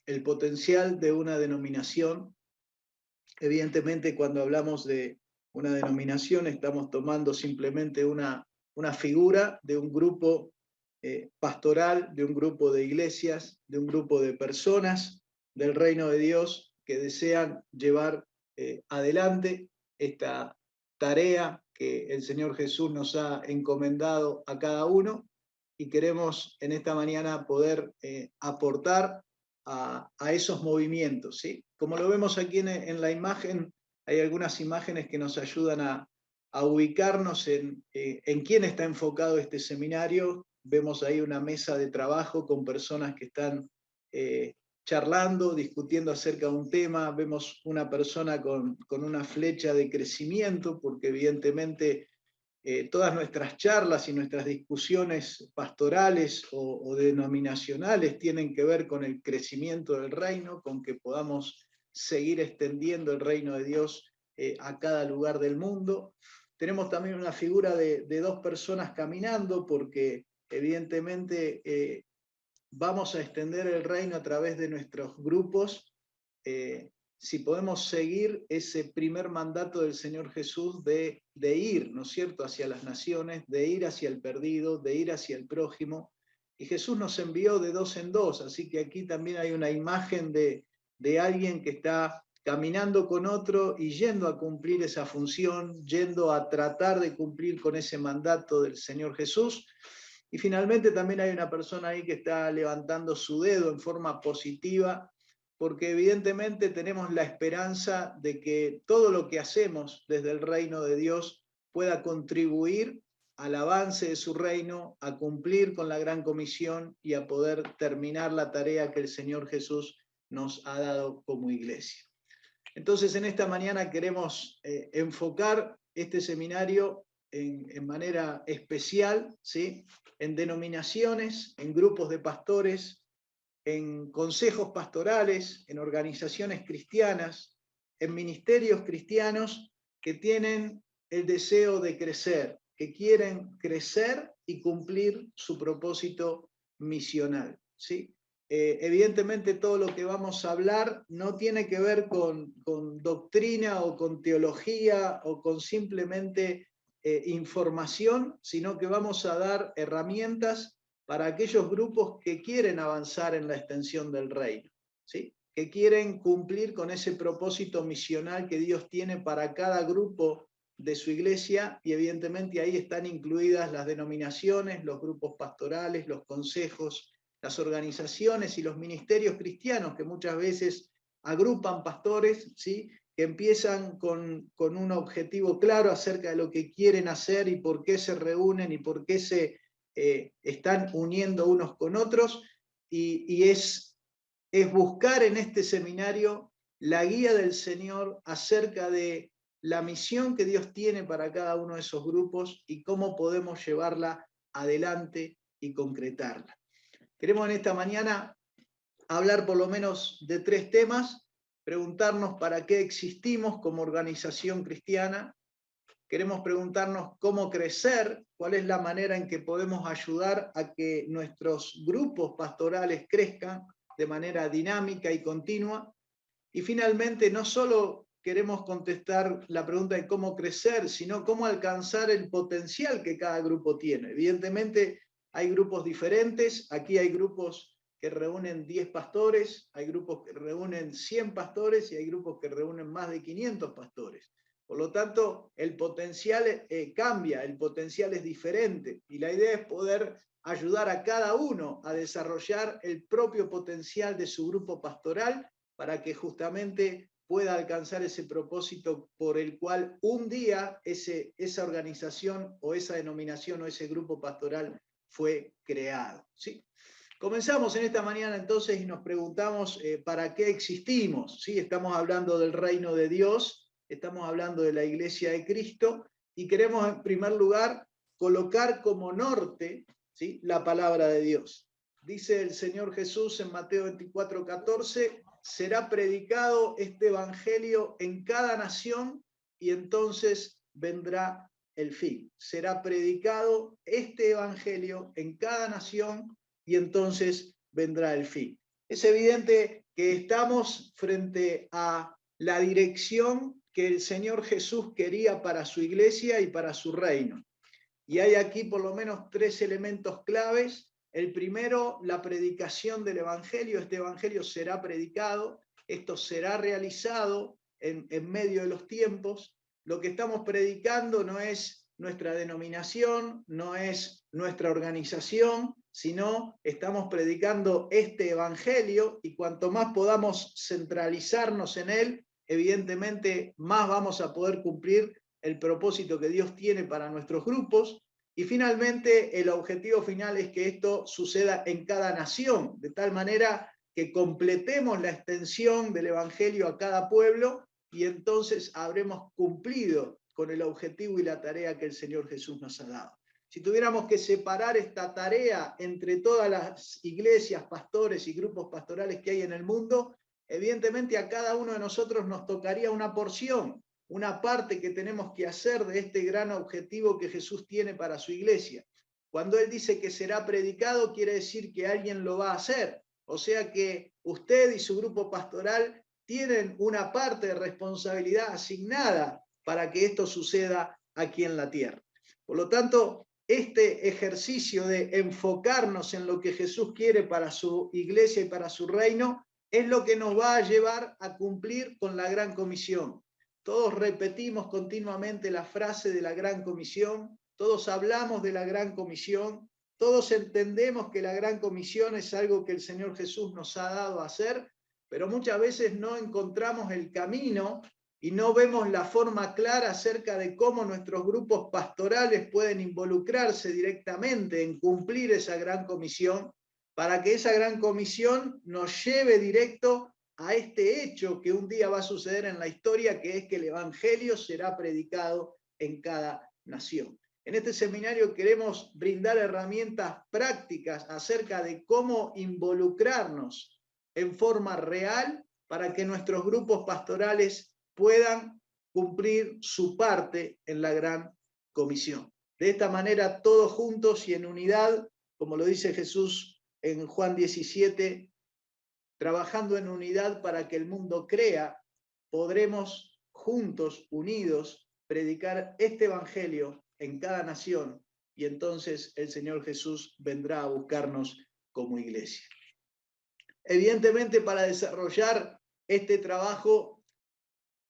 el potencial de una denominación. Evidentemente, cuando hablamos de una denominación, estamos tomando simplemente una figura de un grupo pastoral, de un grupo de iglesias, de un grupo de personas del reino de Dios que desean llevar adelante esta tarea que el Señor Jesús nos ha encomendado a cada uno, y queremos en esta mañana poder aportar a esos movimientos, ¿sí? Como lo vemos aquí en la imagen, hay algunas imágenes que nos ayudan a ubicarnos en quién está enfocado este seminario. Vemos ahí una mesa de trabajo con personas que están charlando, discutiendo acerca de un tema. Vemos una persona con una flecha de crecimiento, porque evidentemente todas nuestras charlas y nuestras discusiones pastorales o denominacionales tienen que ver con el crecimiento del reino, con que podamos seguir extendiendo el reino de Dios a cada lugar del mundo. Tenemos también una figura de dos personas caminando, porque evidentemente vamos a extender el reino a través de nuestros grupos. Si podemos seguir ese primer mandato del Señor Jesús de ir, ¿no es cierto?, hacia las naciones, de ir hacia el perdido, de ir hacia el prójimo. Y Jesús nos envió de dos en dos, así que aquí también hay una imagen de alguien que está caminando con otro y yendo a cumplir esa función, yendo a tratar de cumplir con ese mandato del Señor Jesús. Y finalmente también hay una persona ahí que está levantando su dedo en forma positiva, porque evidentemente tenemos la esperanza de que todo lo que hacemos desde el reino de Dios pueda contribuir al avance de su reino, a cumplir con la gran comisión y a poder terminar la tarea que el Señor Jesús nos ha dado como iglesia. Entonces, en esta mañana queremos enfocar este seminario en manera especial, ¿sí?, en denominaciones, en grupos de pastores, en consejos pastorales, en organizaciones cristianas, en ministerios cristianos que tienen el deseo de crecer, que quieren crecer y cumplir su propósito misional, ¿sí? Evidentemente todo lo que vamos a hablar no tiene que ver con doctrina o con teología o con simplemente información, sino que vamos a dar herramientas para aquellos grupos que quieren avanzar en la extensión del reino, ¿sí?, que quieren cumplir con ese propósito misional que Dios tiene para cada grupo de su iglesia, y evidentemente ahí están incluidas las denominaciones, los grupos pastorales, los consejos, las organizaciones y los ministerios cristianos que muchas veces agrupan pastores, ¿sí?, que empiezan con un objetivo claro acerca de lo que quieren hacer y por qué se reúnen y por qué se están uniendo unos con otros, y es buscar en este seminario la guía del Señor acerca de la misión que Dios tiene para cada uno de esos grupos y cómo podemos llevarla adelante y concretarla. Queremos en esta mañana hablar por lo menos de tres temas: preguntarnos para qué existimos como organización cristiana. Queremos preguntarnos cómo crecer, cuál es la manera en que podemos ayudar a que nuestros grupos pastorales crezcan de manera dinámica y continua. Y finalmente, no solo queremos contestar la pregunta de cómo crecer, sino cómo alcanzar el potencial que cada grupo tiene. Evidentemente, hay grupos diferentes. Aquí hay grupos que reúnen 10 pastores, hay grupos que reúnen 100 pastores y hay grupos que reúnen más de 500 pastores. Por lo tanto, el potencial cambia, el potencial es diferente, y la idea es poder ayudar a cada uno a desarrollar el propio potencial de su grupo pastoral para que justamente pueda alcanzar ese propósito por el cual un día esa organización o esa denominación o ese grupo pastoral fue creado, ¿sí? Comenzamos en esta mañana entonces y nos preguntamos ¿para qué existimos? ¿Sí? Estamos hablando del reino de Dios, estamos hablando de la iglesia de Cristo, y queremos en primer lugar colocar como norte, ¿sí?, la palabra de Dios. Dice el Señor Jesús en Mateo 24:14, será predicado este evangelio en cada nación y entonces vendrá el fin. Será predicado este evangelio en cada nación y entonces vendrá el fin. Es evidente que estamos frente a la dirección que el Señor Jesús quería para su iglesia y para su reino. Y hay aquí por lo menos 3 elementos claves. El primero, la predicación del Evangelio. Este Evangelio será predicado, esto será realizado en medio de los tiempos. Lo que estamos predicando no es nuestra denominación, no es nuestra organización, sino estamos predicando este Evangelio, y cuanto más podamos centralizarnos en él, evidentemente más vamos a poder cumplir el propósito que Dios tiene para nuestros grupos. Y finalmente, el objetivo final es que esto suceda en cada nación, de tal manera que completemos la extensión del Evangelio a cada pueblo, y entonces habremos cumplido con el objetivo y la tarea que el Señor Jesús nos ha dado. Si tuviéramos que separar esta tarea entre todas las iglesias, pastores y grupos pastorales que hay en el mundo, evidentemente a cada uno de nosotros nos tocaría una porción, una parte que tenemos que hacer de este gran objetivo que Jesús tiene para su iglesia. Cuando Él dice que será predicado, quiere decir que alguien lo va a hacer. O sea que usted y su grupo pastoral tienen una parte de responsabilidad asignada para que esto suceda aquí en la tierra. Por lo tanto, este ejercicio de enfocarnos en lo que Jesús quiere para su iglesia y para su reino es lo que nos va a llevar a cumplir con la gran comisión. Todos repetimos continuamente la frase de la gran comisión, todos hablamos de la gran comisión, todos entendemos que la gran comisión es algo que el Señor Jesús nos ha dado a hacer, pero muchas veces no encontramos el camino y no vemos la forma clara acerca de cómo nuestros grupos pastorales pueden involucrarse directamente en cumplir esa gran comisión, para que esa gran comisión nos lleve directo a este hecho que un día va a suceder en la historia, que es que el Evangelio será predicado en cada nación. En este seminario queremos brindar herramientas prácticas acerca de cómo involucrarnos en forma real para que nuestros grupos pastorales puedan cumplir su parte en la gran comisión. De esta manera, todos juntos y en unidad, como lo dice Jesús en Juan 17, trabajando en unidad para que el mundo crea, podremos juntos, unidos, predicar este Evangelio en cada nación, y entonces el Señor Jesús vendrá a buscarnos como iglesia. Evidentemente, para desarrollar este trabajo,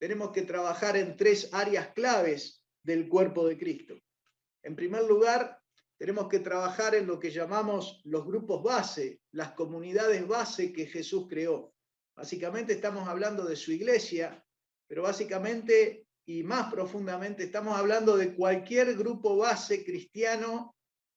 tenemos que trabajar en 3 áreas claves del cuerpo de Cristo. En primer lugar, tenemos que trabajar en lo que llamamos los grupos base, las comunidades base que Jesús creó. Básicamente estamos hablando de su iglesia, pero básicamente y más profundamente estamos hablando de cualquier grupo base cristiano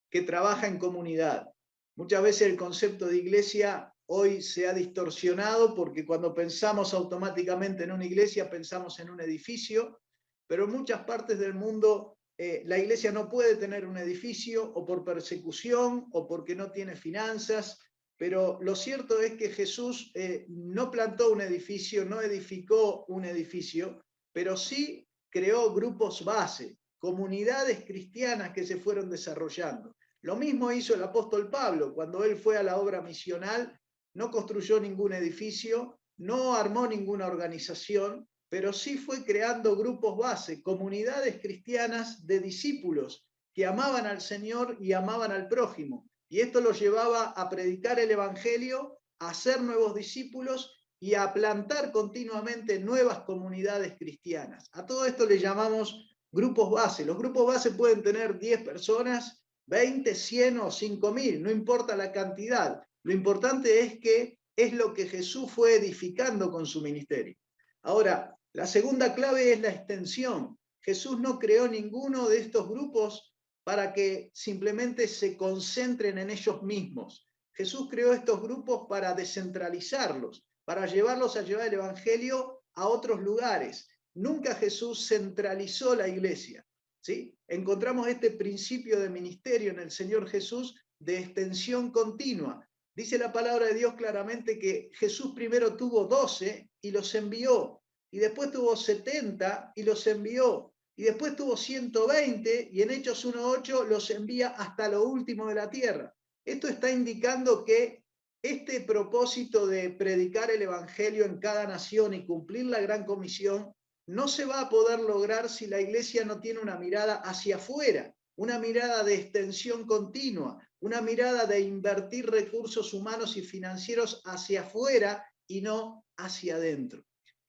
que trabaja en comunidad. Muchas veces el concepto de iglesia hoy se ha distorsionado, porque cuando pensamos automáticamente en una iglesia pensamos en un edificio, pero en muchas partes del mundo la iglesia no puede tener un edificio, o por persecución o porque no tiene finanzas, pero lo cierto es que Jesús no plantó un edificio, no edificó un edificio, pero sí creó grupos base, comunidades cristianas que se fueron desarrollando. Lo mismo hizo el apóstol Pablo cuando él fue a la obra misional. No construyó ningún edificio, no armó ninguna organización, pero sí fue creando grupos base, comunidades cristianas de discípulos que amaban al Señor y amaban al prójimo. Y esto los llevaba a predicar el Evangelio, a hacer nuevos discípulos y a plantar continuamente nuevas comunidades cristianas. A todo esto le llamamos grupos base. Los grupos base pueden tener 10 personas, 20, 100 o 5.000, no importa la cantidad. Lo importante es que es lo que Jesús fue edificando con su ministerio. Ahora, la segunda clave es la extensión. Jesús no creó ninguno de estos grupos para que simplemente se concentren en ellos mismos. Jesús creó estos grupos para descentralizarlos, para llevarlos a llevar el Evangelio a otros lugares. Nunca Jesús centralizó la iglesia, ¿sí? Encontramos este principio de ministerio en el Señor Jesús de extensión continua. Dice la palabra de Dios claramente que Jesús primero tuvo 12 y los envió, y después tuvo 70 y los envió, y después tuvo 120 y en Hechos 1:8 los envía hasta lo último de la tierra. Esto está indicando que este propósito de predicar el evangelio en cada nación y cumplir la gran comisión no se va a poder lograr si la iglesia no tiene una mirada hacia afuera, una mirada de extensión continua, una mirada de invertir recursos humanos y financieros hacia afuera y no hacia adentro.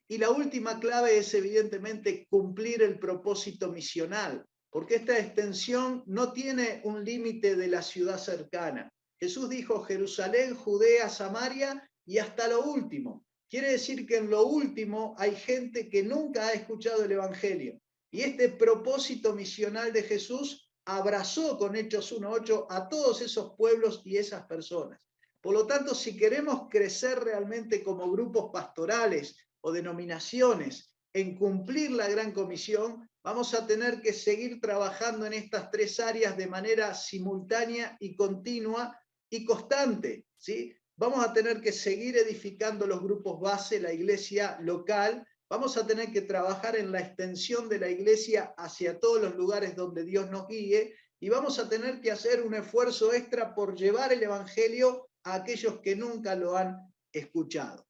Y la última clave es evidentemente cumplir el propósito misional, porque esta extensión no tiene un límite de la ciudad cercana. Jesús dijo Jerusalén, Judea, Samaria y hasta lo último. Quiere decir que en lo último hay gente que nunca ha escuchado el Evangelio. Y este propósito misional de Jesús abrazó con Hechos 1:8 a todos esos pueblos y esas personas. Por lo tanto, si queremos crecer realmente como grupos pastorales o denominaciones en cumplir la gran comisión, vamos a tener que seguir trabajando en estas tres áreas de manera simultánea y continua y constante, ¿sí? Vamos a tener que seguir edificando los grupos base, la iglesia local, vamos a tener que trabajar en la extensión de la iglesia hacia todos los lugares donde Dios nos guíe y vamos a tener que hacer un esfuerzo extra por llevar el evangelio a aquellos que nunca lo han escuchado.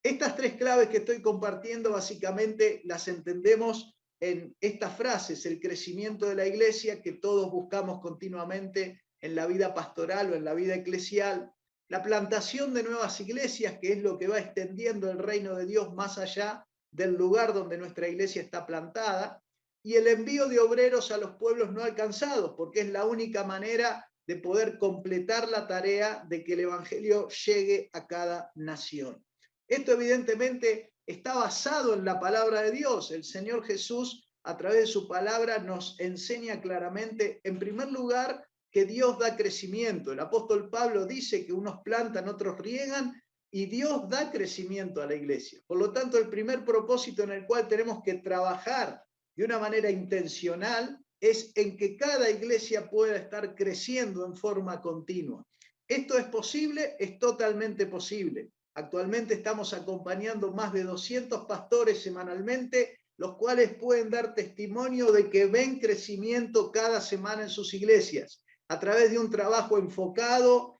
Estas tres claves que estoy compartiendo básicamente las entendemos en estas frases: el crecimiento de la iglesia que todos buscamos continuamente en la vida pastoral o en la vida eclesial, la plantación de nuevas iglesias, que es lo que va extendiendo el reino de Dios más allá del lugar donde nuestra iglesia está plantada, y el envío de obreros a los pueblos no alcanzados, porque es la única manera de poder completar la tarea de que el evangelio llegue a cada nación. Esto evidentemente está basado en la palabra de Dios. El Señor Jesús, a través de su palabra, nos enseña claramente, en primer lugar, que Dios da crecimiento. El apóstol Pablo dice que unos plantan, otros riegan, y Dios da crecimiento a la iglesia. Por lo tanto, el primer propósito en el cual tenemos que trabajar de una manera intencional es en que cada iglesia pueda estar creciendo en forma continua. ¿Esto es posible? Es totalmente posible. Actualmente estamos acompañando más de 200 pastores semanalmente, los cuales pueden dar testimonio de que ven crecimiento cada semana en sus iglesias, a través de un trabajo enfocado,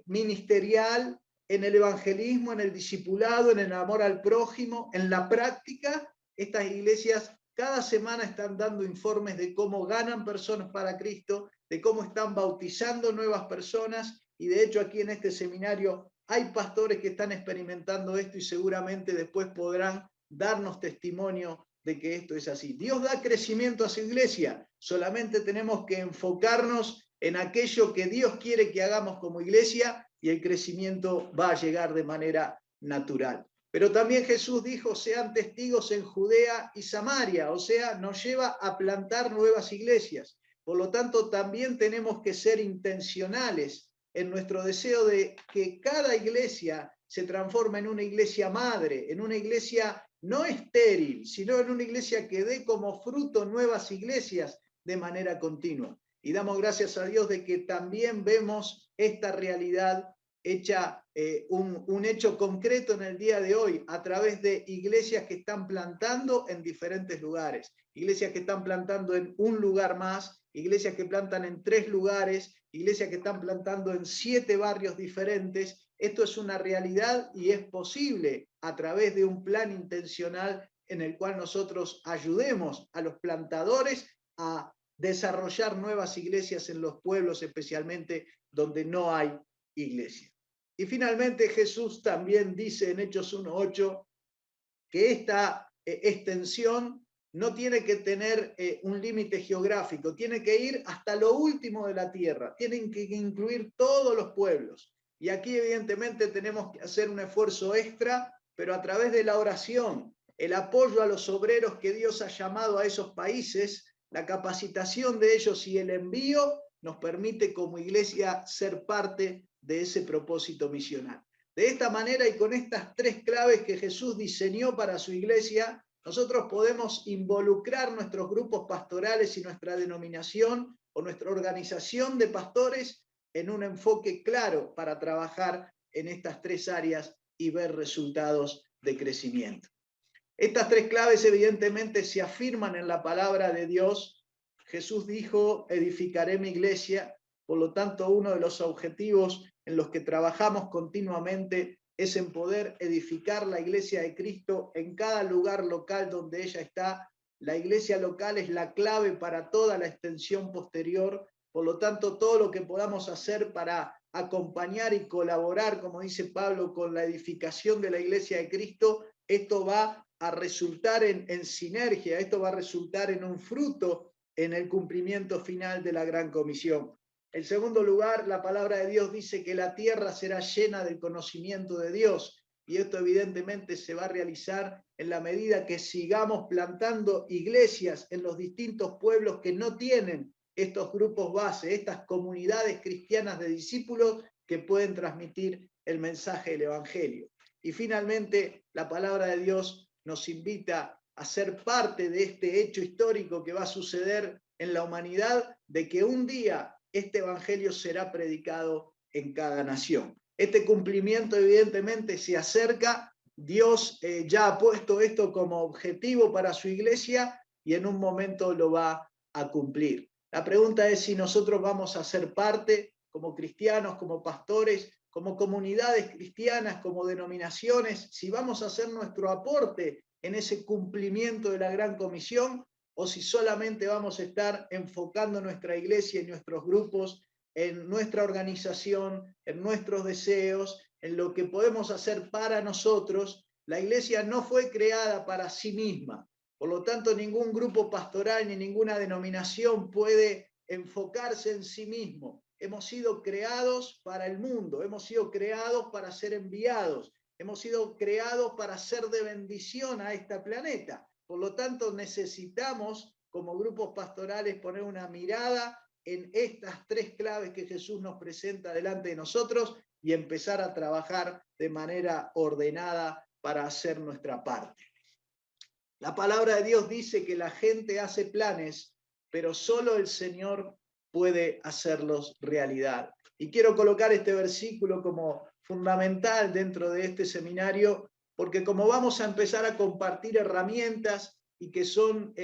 ministerial, en el evangelismo, en el discipulado, en el amor al prójimo, en la práctica. Estas iglesias cada semana están dando informes de cómo ganan personas para Cristo, de cómo están bautizando nuevas personas, y de hecho aquí en este seminario hay pastores que están experimentando esto y seguramente después podrán darnos testimonio de que esto es así. Dios da crecimiento a su iglesia, solamente tenemos que enfocarnos en aquello que Dios quiere que hagamos como iglesia y el crecimiento va a llegar de manera natural. Pero también Jesús dijo, sean testigos en Judea y Samaria, o sea, nos lleva a plantar nuevas iglesias. Por lo tanto, también tenemos que ser intencionales en nuestro deseo de que cada iglesia se transforme en una iglesia madre, en una iglesia no estéril, sino en una iglesia que dé como fruto nuevas iglesias de manera continua. Y damos gracias a Dios de que también vemos esta realidad hecha un hecho concreto en el día de hoy a través de iglesias que están plantando en diferentes lugares, iglesias que están plantando en un lugar más, iglesias que plantan en 3 lugares, iglesias que están plantando en 7 barrios diferentes. Esto es una realidad y es posible a través de un plan intencional en el cual nosotros ayudemos a los plantadores a desarrollar nuevas iglesias en los pueblos, especialmente donde no hay iglesia. Y finalmente Jesús también dice en Hechos 1:8 que esta extensión no tiene que tener un límite geográfico, tiene que ir hasta lo último de la tierra, tienen que incluir todos los pueblos. Y aquí evidentemente tenemos que hacer un esfuerzo extra, pero a través de la oración, el apoyo a los obreros que Dios ha llamado a esos países, la capacitación de ellos y el envío nos permite como iglesia ser parte de ese propósito misional. De esta manera y con estas 3 claves que Jesús diseñó para su iglesia, nosotros podemos involucrar nuestros grupos pastorales y nuestra denominación o nuestra organización de pastores en un enfoque claro para trabajar en estas 3 áreas y ver resultados de crecimiento. Estas 3 claves evidentemente se afirman en la palabra de Dios. Jesús dijo, edificaré mi iglesia. Por lo tanto, uno de los objetivos en los que trabajamos continuamente es en poder edificar la iglesia de Cristo en cada lugar local donde ella está. La iglesia local es la clave para toda la extensión posterior. Por lo tanto, todo lo que podamos hacer para acompañar y colaborar, como dice Pablo, con la edificación de la iglesia de Cristo, esto va a resultar en sinergia, esto va a resultar en un fruto en el cumplimiento final de la Gran Comisión. En segundo lugar, la palabra de Dios dice que la tierra será llena del conocimiento de Dios, y esto evidentemente se va a realizar en la medida que sigamos plantando iglesias en los distintos pueblos que no tienen estos grupos base, estas comunidades cristianas de discípulos que pueden transmitir el mensaje del Evangelio. Y finalmente, la palabra de Dios nos invita a ser parte de este hecho histórico que va a suceder en la humanidad, de que un día este Evangelio será predicado en cada nación. Este cumplimiento evidentemente se acerca. Dios ya ha puesto esto como objetivo para su iglesia y en un momento lo va a cumplir. La pregunta es si nosotros vamos a ser parte como cristianos, como pastores, como comunidades cristianas, como denominaciones, si vamos a hacer nuestro aporte en ese cumplimiento de la Gran Comisión, o si solamente vamos a estar enfocando nuestra iglesia y nuestros grupos en nuestra organización, en nuestros deseos, en lo que podemos hacer para nosotros. La iglesia no fue creada para sí misma. Por lo tanto, ningún grupo pastoral ni ninguna denominación puede enfocarse en sí mismo. Hemos sido creados para el mundo, hemos sido creados para ser enviados, hemos sido creados para ser de bendición a este planeta. Por lo tanto, necesitamos, como grupos pastorales, poner una mirada en estas tres claves que Jesús nos presenta delante de nosotros y empezar a trabajar de manera ordenada para hacer nuestra parte. La palabra de Dios dice que la gente hace planes, pero solo el Señor puede hacerlos realidad. Y quiero colocar este versículo como fundamental dentro de este seminario, porque como vamos a empezar a compartir herramientas y que son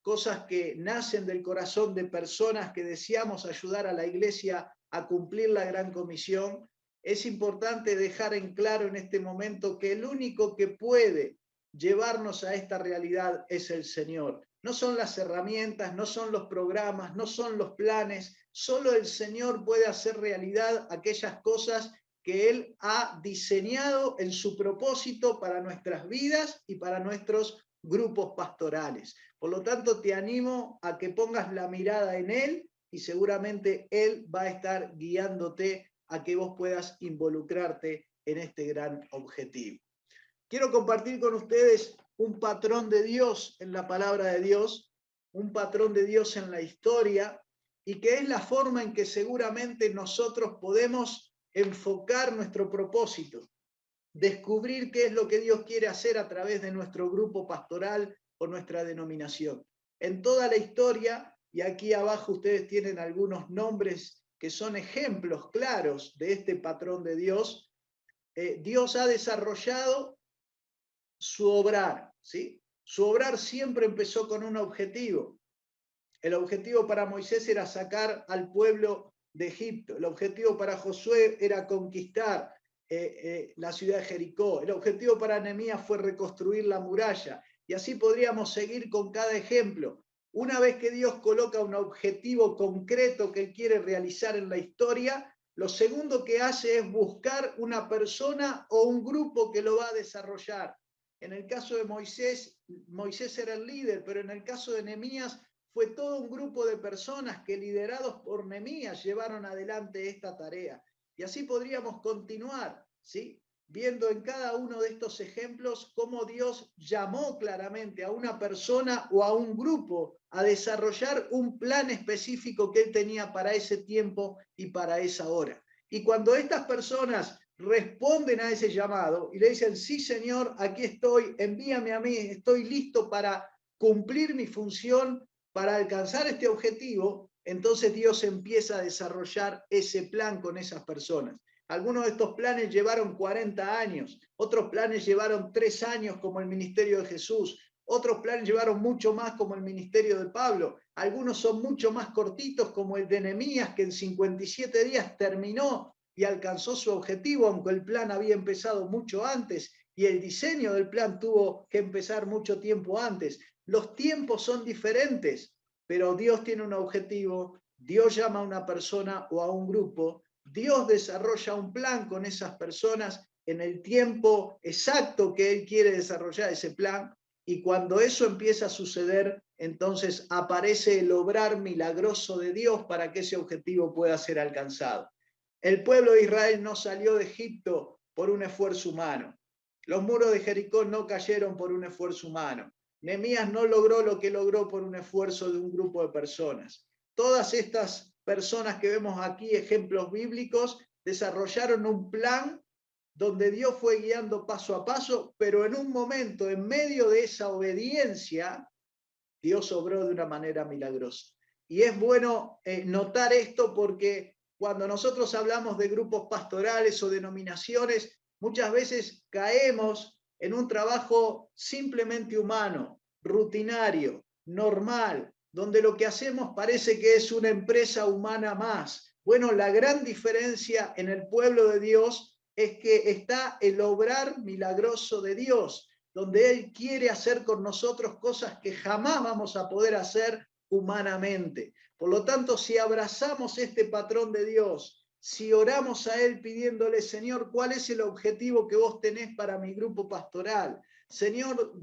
cosas que nacen del corazón de personas que deseamos ayudar a la iglesia a cumplir la Gran Comisión, es importante dejar en claro en este momento que el único que puede llevarnos a esta realidad es el Señor. No son las herramientas, no son los programas, no son los planes, solo el Señor puede hacer realidad aquellas cosas que Él ha diseñado en su propósito para nuestras vidas y para nuestros grupos pastorales. Por lo tanto, te animo a que pongas la mirada en Él y seguramente Él va a estar guiándote a que vos puedas involucrarte en este gran objetivo. Quiero compartir con ustedes un patrón de Dios en la palabra de Dios, un patrón de Dios en la historia, y que es la forma en que seguramente nosotros podemos enfocar nuestro propósito, descubrir qué es lo que Dios quiere hacer a través de nuestro grupo pastoral o nuestra denominación. En toda la historia, y aquí abajo ustedes tienen algunos nombres que son ejemplos claros de este patrón de Dios, Dios ha desarrollado su obrar, ¿sí? Su obrar siempre empezó con un objetivo. El objetivo para Moisés era sacar al pueblo de Egipto. El objetivo para Josué era conquistar la ciudad de Jericó. El objetivo para Nehemías fue reconstruir la muralla. Y así podríamos seguir con cada ejemplo. Una vez que Dios coloca un objetivo concreto que Él quiere realizar en la historia, lo segundo que hace es buscar una persona o un grupo que lo va a desarrollar. En el caso de Moisés, Moisés era el líder, pero en el caso de Nehemías fue todo un grupo de personas que, liderados por Nehemías, llevaron adelante esta tarea. Y así podríamos continuar, ¿sí? Viendo en cada uno de estos ejemplos cómo Dios llamó claramente a una persona o a un grupo a desarrollar un plan específico que Él tenía para ese tiempo y para esa hora. Y cuando estas personas responden a ese llamado y le dicen, sí, Señor, aquí estoy, envíame a mí, estoy listo para cumplir mi función, para alcanzar este objetivo, entonces Dios empieza a desarrollar ese plan con esas personas. Algunos de estos planes llevaron 40 años, otros planes llevaron 3 años como el ministerio de Jesús, otros planes llevaron mucho más como el ministerio de Pablo, algunos son mucho más cortitos como el de Nehemías, que en 57 días terminó y alcanzó su objetivo, aunque el plan había empezado mucho antes y el diseño del plan tuvo que empezar mucho tiempo antes. Los tiempos son diferentes, pero Dios tiene un objetivo, Dios llama a una persona o a un grupo, Dios desarrolla un plan con esas personas en el tiempo exacto que Él quiere desarrollar ese plan, y cuando eso empieza a suceder, entonces aparece el obrar milagroso de Dios para que ese objetivo pueda ser alcanzado. El pueblo de Israel no salió de Egipto por un esfuerzo humano. Los muros de Jericó no cayeron por un esfuerzo humano. Nehemías no logró lo que logró por un esfuerzo de un grupo de personas. Todas estas personas que vemos aquí, ejemplos bíblicos, desarrollaron un plan donde Dios fue guiando paso a paso, pero en un momento, en medio de esa obediencia, Dios obró de una manera milagrosa. Y es bueno notar esto porque cuando nosotros hablamos de grupos pastorales o denominaciones, muchas veces caemos en un trabajo simplemente humano, rutinario, normal, donde lo que hacemos parece que es una empresa humana más. Bueno, la gran diferencia en el pueblo de Dios es que está el obrar milagroso de Dios, donde Él quiere hacer con nosotros cosas que jamás vamos a poder hacer humanamente. Por lo tanto, si abrazamos este patrón de Dios, si oramos a Él pidiéndole, Señor, ¿cuál es el objetivo que vos tenés para mi grupo pastoral? Señor,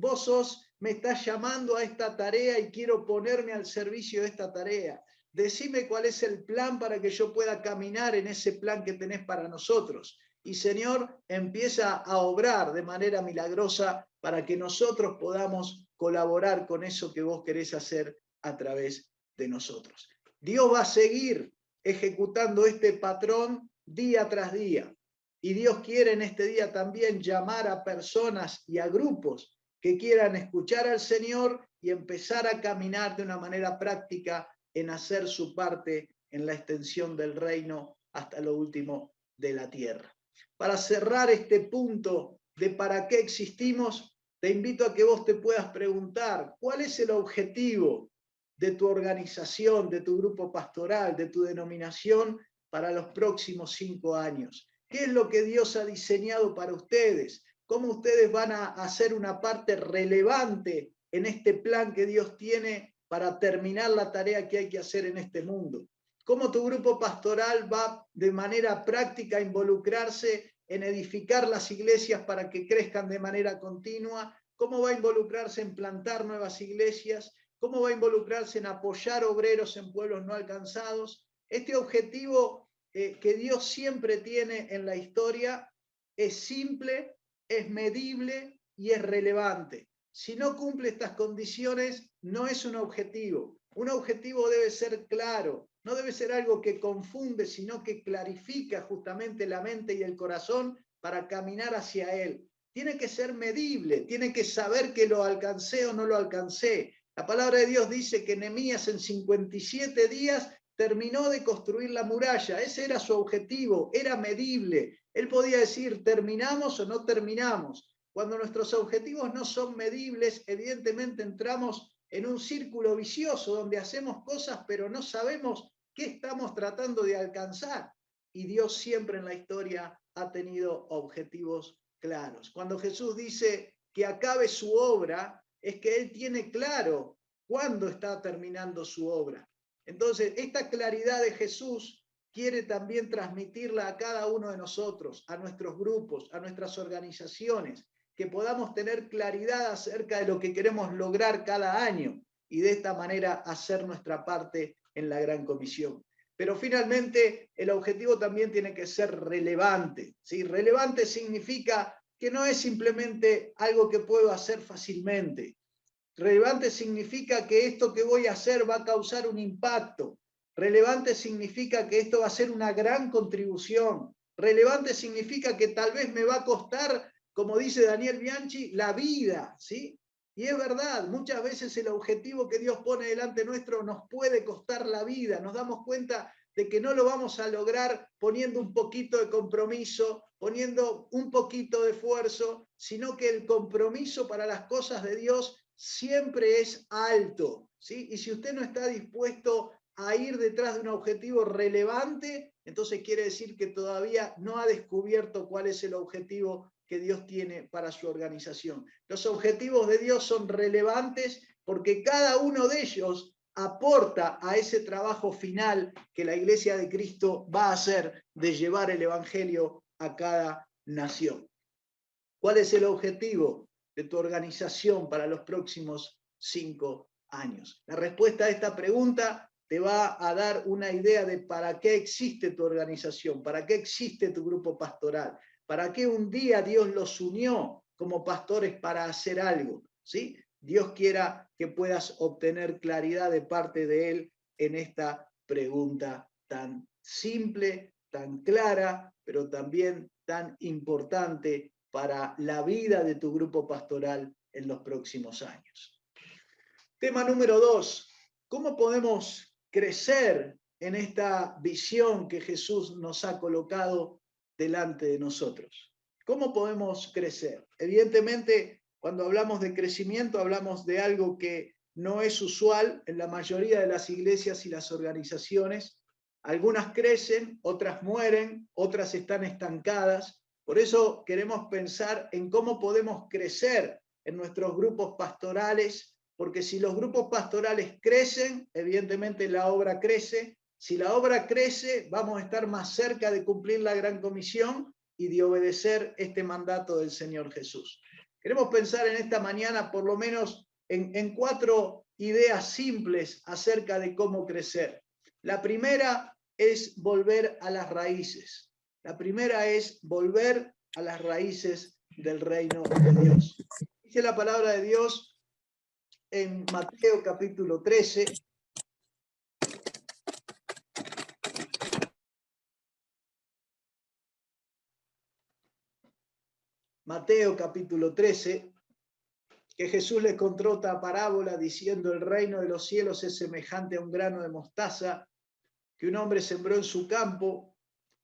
me estás llamando a esta tarea y quiero ponerme al servicio de esta tarea. Decime cuál es el plan para que yo pueda caminar en ese plan que tenés para nosotros. Y Señor, empieza a obrar de manera milagrosa para que nosotros podamos colaborar con eso que vos querés hacer a través de nosotros. Dios va a seguir ejecutando este patrón día tras día. Y Dios quiere en este día también llamar a personas y a grupos que quieran escuchar al Señor y empezar a caminar de una manera práctica en hacer su parte en la extensión del reino hasta lo último de la tierra. Para cerrar este punto de para qué existimos, te invito a que vos te puedas preguntar, ¿cuál es el objetivo de tu organización, de tu grupo pastoral, de tu denominación para los próximos 5 años? ¿Qué es lo que Dios ha diseñado para ustedes? ¿Cómo ustedes van a hacer una parte relevante en este plan que Dios tiene para terminar la tarea que hay que hacer en este mundo? ¿Cómo tu grupo pastoral va de manera práctica a involucrarse en edificar las iglesias para que crezcan de manera continua? ¿Cómo va a involucrarse en plantar nuevas iglesias? ¿Cómo va a involucrarse en apoyar obreros en pueblos no alcanzados? Este objetivo que Dios siempre tiene en la historia es simple, es medible y es relevante. Si no cumple estas condiciones, no es un objetivo. Un objetivo debe ser claro, no debe ser algo que confunde, sino que clarifica justamente la mente y el corazón para caminar hacia él. Tiene que ser medible, tiene que saber que lo alcancé o no lo alcancé. La palabra de Dios dice que Nehemías en 57 días terminó de construir la muralla. Ese era su objetivo, era medible. Él podía decir, terminamos o no terminamos. Cuando nuestros objetivos no son medibles, evidentemente entramos en un círculo vicioso donde hacemos cosas pero no sabemos qué estamos tratando de alcanzar. Y Dios siempre en la historia ha tenido objetivos claros. Cuando Jesús dice que acabe su obra, es que Él tiene claro cuándo está terminando su obra. Entonces, esta claridad de Jesús quiere también transmitirla a cada uno de nosotros, a nuestros grupos, a nuestras organizaciones, que podamos tener claridad acerca de lo que queremos lograr cada año y de esta manera hacer nuestra parte en la gran comisión. Pero finalmente el objetivo también tiene que ser relevante, ¿sí? Relevante significa que no es simplemente algo que puedo hacer fácilmente. Relevante significa que esto que voy a hacer va a causar un impacto. Relevante significa que esto va a ser una gran contribución. Relevante significa que tal vez me va a costar, como dice Daniel Bianchi, la vida, ¿sí? Y es verdad, muchas veces el objetivo que Dios pone delante nuestro nos puede costar la vida. Nos damos cuenta de que no lo vamos a lograr poniendo un poquito de compromiso, poniendo un poquito de esfuerzo, sino que el compromiso para las cosas de Dios siempre es alto, ¿sí? Y si usted no está dispuesto a ir detrás de un objetivo relevante, entonces quiere decir que todavía no ha descubierto cuál es el objetivo que Dios tiene para su organización. Los objetivos de Dios son relevantes porque cada uno de ellos aporta a ese trabajo final que la Iglesia de Cristo va a hacer de llevar el Evangelio a cada nación. ¿Cuál es el objetivo de tu organización para los próximos 5 años? La respuesta a esta pregunta te va a dar una idea de para qué existe tu organización, para qué existe tu grupo pastoral, para qué un día Dios los unió como pastores para hacer algo, ¿sí? Dios quiera que puedas obtener claridad de parte de Él en esta pregunta tan simple, tan clara, pero también tan importante para la vida de tu grupo pastoral en los próximos años. Tema número 2. ¿Cómo podemos crecer en esta visión que Jesús nos ha colocado delante de nosotros? ¿Cómo podemos crecer? Evidentemente, cuando hablamos de crecimiento, hablamos de algo que no es usual en la mayoría de las iglesias y las organizaciones. Algunas crecen, otras mueren, otras están estancadas. Por eso queremos pensar en cómo podemos crecer en nuestros grupos pastorales, porque si los grupos pastorales crecen, evidentemente la obra crece. Si la obra crece, vamos a estar más cerca de cumplir la gran comisión y de obedecer este mandato del Señor Jesús. Queremos pensar en esta mañana por lo menos en 4 ideas simples acerca de cómo crecer. La primera es volver a las raíces. La primera es volver a las raíces del reino de Dios. Dice la palabra de Dios en Mateo capítulo 13. Mateo capítulo 13, que Jesús les contó otra parábola diciendo: el reino de los cielos es semejante a un grano de mostaza que un hombre sembró en su campo.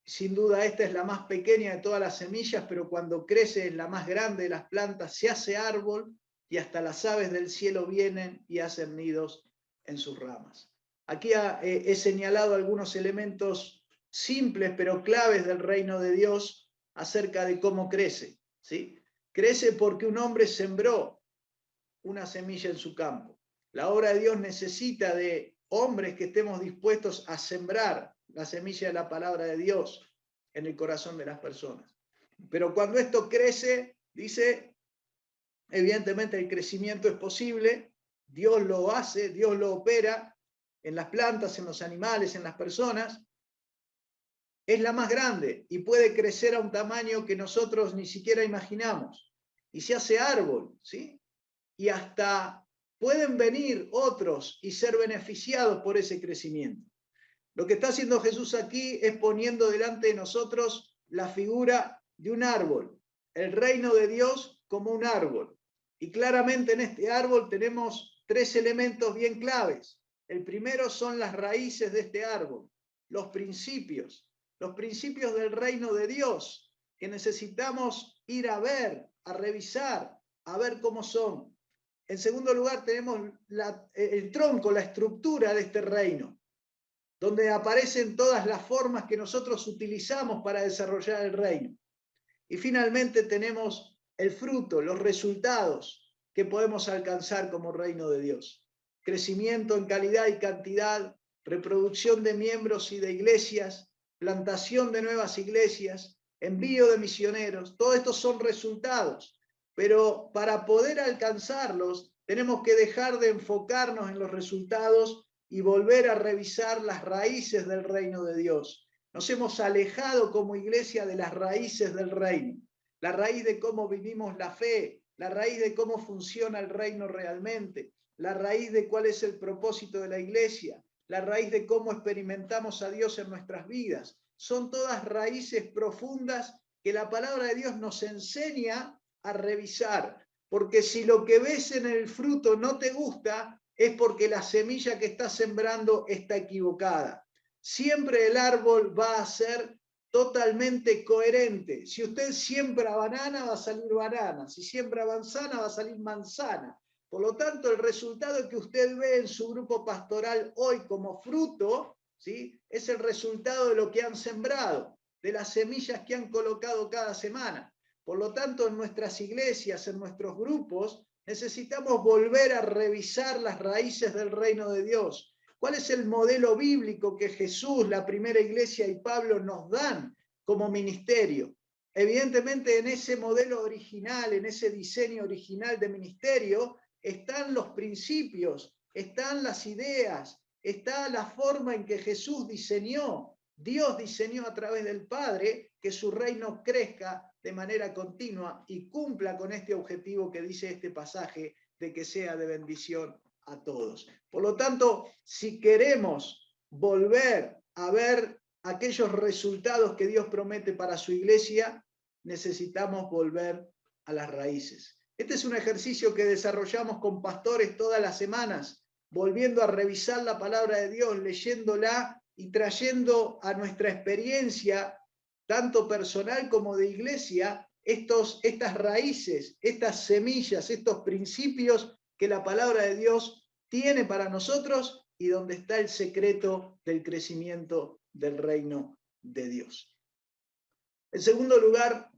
Sin duda esta es la más pequeña de todas las semillas, pero cuando crece es la más grande de las plantas, se hace árbol y hasta las aves del cielo vienen y hacen nidos en sus ramas. Aquí he señalado algunos elementos simples pero claves del reino de Dios acerca de cómo crece, ¿sí? Crece porque un hombre sembró una semilla en su campo. La obra de Dios necesita de hombres que estemos dispuestos a sembrar la semilla de la palabra de Dios en el corazón de las personas. Pero cuando esto crece, dice, evidentemente el crecimiento es posible, Dios lo hace, Dios lo opera en las plantas, en los animales, en las personas. Es la más grande y puede crecer a un tamaño que nosotros ni siquiera imaginamos. Y se hace árbol, ¿sí? Y hasta pueden venir otros y ser beneficiados por ese crecimiento. Lo que está haciendo Jesús aquí es poniendo delante de nosotros la figura de un árbol, el reino de Dios como un árbol. Y claramente en este árbol tenemos 3 elementos bien claves. El primero son las raíces de este árbol, los principios del reino de Dios, que necesitamos ir a ver, a revisar, a ver cómo son. En segundo lugar, tenemos el tronco, la estructura de este reino, donde aparecen todas las formas que nosotros utilizamos para desarrollar el reino. Y finalmente tenemos el fruto, los resultados que podemos alcanzar como reino de Dios. Crecimiento en calidad y cantidad, reproducción de miembros y de iglesias, plantación de nuevas iglesias, envío de misioneros. Todo esto son resultados. Pero para poder alcanzarlos, tenemos que dejar de enfocarnos en los resultados y volver a revisar las raíces del reino de Dios. Nos hemos alejado como iglesia de las raíces del reino, la raíz de cómo vivimos la fe, la raíz de cómo funciona el reino realmente, la raíz de cuál es el propósito de la iglesia, la raíz de cómo experimentamos a Dios en nuestras vidas. Son todas raíces profundas que la palabra de Dios nos enseña a revisar, porque si lo que ves en el fruto no te gusta, es porque la semilla que estás sembrando está equivocada. Siempre el árbol va a ser totalmente coherente. Si usted siembra banana, va a salir banana. Si siembra manzana, va a salir manzana. Por lo tanto, el resultado que usted ve en su grupo pastoral hoy como fruto, ¿sí? Es el resultado de lo que han sembrado, de las semillas que han colocado cada semana. Por lo tanto, en nuestras iglesias, en nuestros grupos, necesitamos volver a revisar las raíces del reino de Dios. ¿Cuál es el modelo bíblico que Jesús, la primera iglesia y Pablo nos dan como ministerio? Evidentemente, en ese modelo original, en ese diseño original de ministerio, están los principios, están las ideas, está la forma en que Jesús diseñó, Dios diseñó a través del Padre que su reino crezca de manera continua y cumpla con este objetivo que dice este pasaje de que sea de bendición a todos. Por lo tanto, si queremos volver a ver aquellos resultados que Dios promete para su iglesia, necesitamos volver a las raíces. Este es un ejercicio que desarrollamos con pastores todas las semanas, volviendo a revisar la palabra de Dios, leyéndola y trayendo a nuestra experiencia, tanto personal como de iglesia, estas raíces, estas semillas, estos principios que la palabra de Dios tiene para nosotros y donde está el secreto del crecimiento del reino de Dios. En segundo lugar,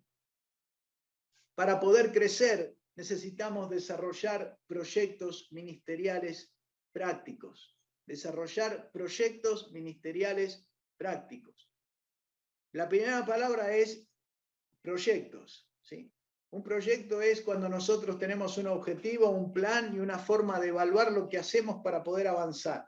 para poder crecer, necesitamos desarrollar proyectos ministeriales prácticos. Desarrollar proyectos ministeriales prácticos. La primera palabra es proyectos, ¿sí? Un proyecto es cuando nosotros tenemos un objetivo, un plan y una forma de evaluar lo que hacemos para poder avanzar.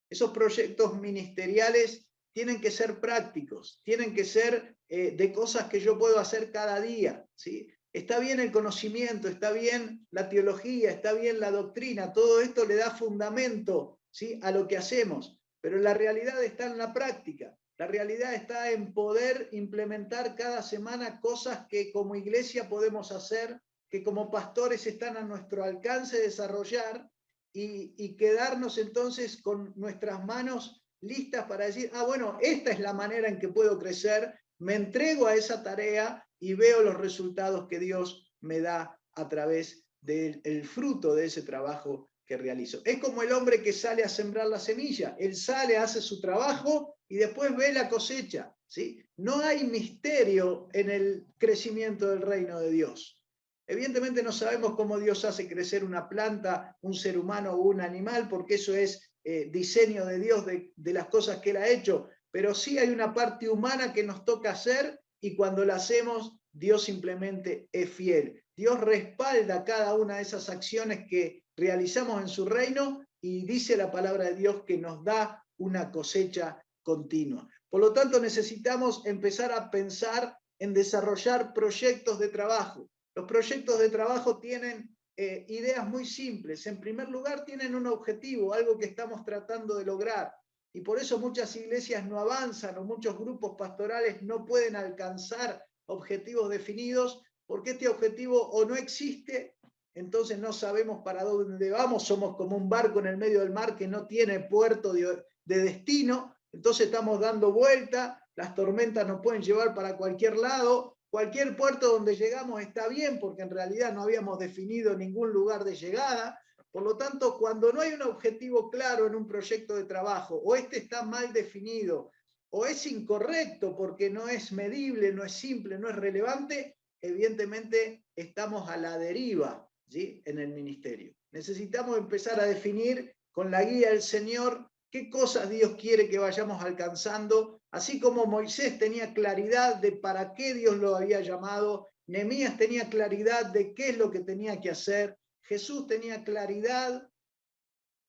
Esos proyectos ministeriales tienen que ser prácticos, tienen que ser de cosas que yo puedo hacer cada día, ¿sí? Está bien el conocimiento, está bien la teología, está bien la doctrina, todo esto le da fundamento, ¿sí?, a lo que hacemos, pero la realidad está en la práctica. La realidad está en poder implementar cada semana cosas que como iglesia podemos hacer, que como pastores están a nuestro alcance desarrollar y quedarnos entonces con nuestras manos listas para decir, bueno, esta es la manera en que puedo crecer, me entrego a esa tarea y veo los resultados que Dios me da a través del fruto de ese trabajo que realizo. Es como el hombre que sale a sembrar la semilla. Él sale, hace su trabajo y después ve la cosecha, ¿sí? No hay misterio en el crecimiento del reino de Dios. Evidentemente no sabemos cómo Dios hace crecer una planta, un ser humano o un animal, porque eso es diseño de Dios de las cosas que Él ha hecho, pero sí hay una parte humana que nos toca hacer y cuando la hacemos, Dios simplemente es fiel. Dios respalda cada una de esas acciones que realizamos en su reino y dice la palabra de Dios que nos da una cosecha continua. Por lo tanto, necesitamos empezar a pensar en desarrollar proyectos de trabajo. Los proyectos de trabajo tienen ideas muy simples. En primer lugar, tienen un objetivo, algo que estamos tratando de lograr. Y por eso muchas iglesias no avanzan o muchos grupos pastorales no pueden alcanzar objetivos definidos porque este objetivo o no existe, entonces no sabemos para dónde vamos, somos como un barco en el medio del mar que no tiene puerto de destino, entonces estamos dando vuelta, las tormentas nos pueden llevar para cualquier lado, cualquier puerto donde llegamos está bien porque en realidad no habíamos definido ningún lugar de llegada. Por lo tanto, cuando no hay un objetivo claro en un proyecto de trabajo, o este está mal definido, o es incorrecto porque no es medible, no es simple, no es relevante, evidentemente estamos a la deriva, ¿sí?, en el ministerio. Necesitamos empezar a definir con la guía del Señor qué cosas Dios quiere que vayamos alcanzando, así como Moisés tenía claridad de para qué Dios lo había llamado, Nehemías tenía claridad de qué es lo que tenía que hacer, Jesús tenía claridad,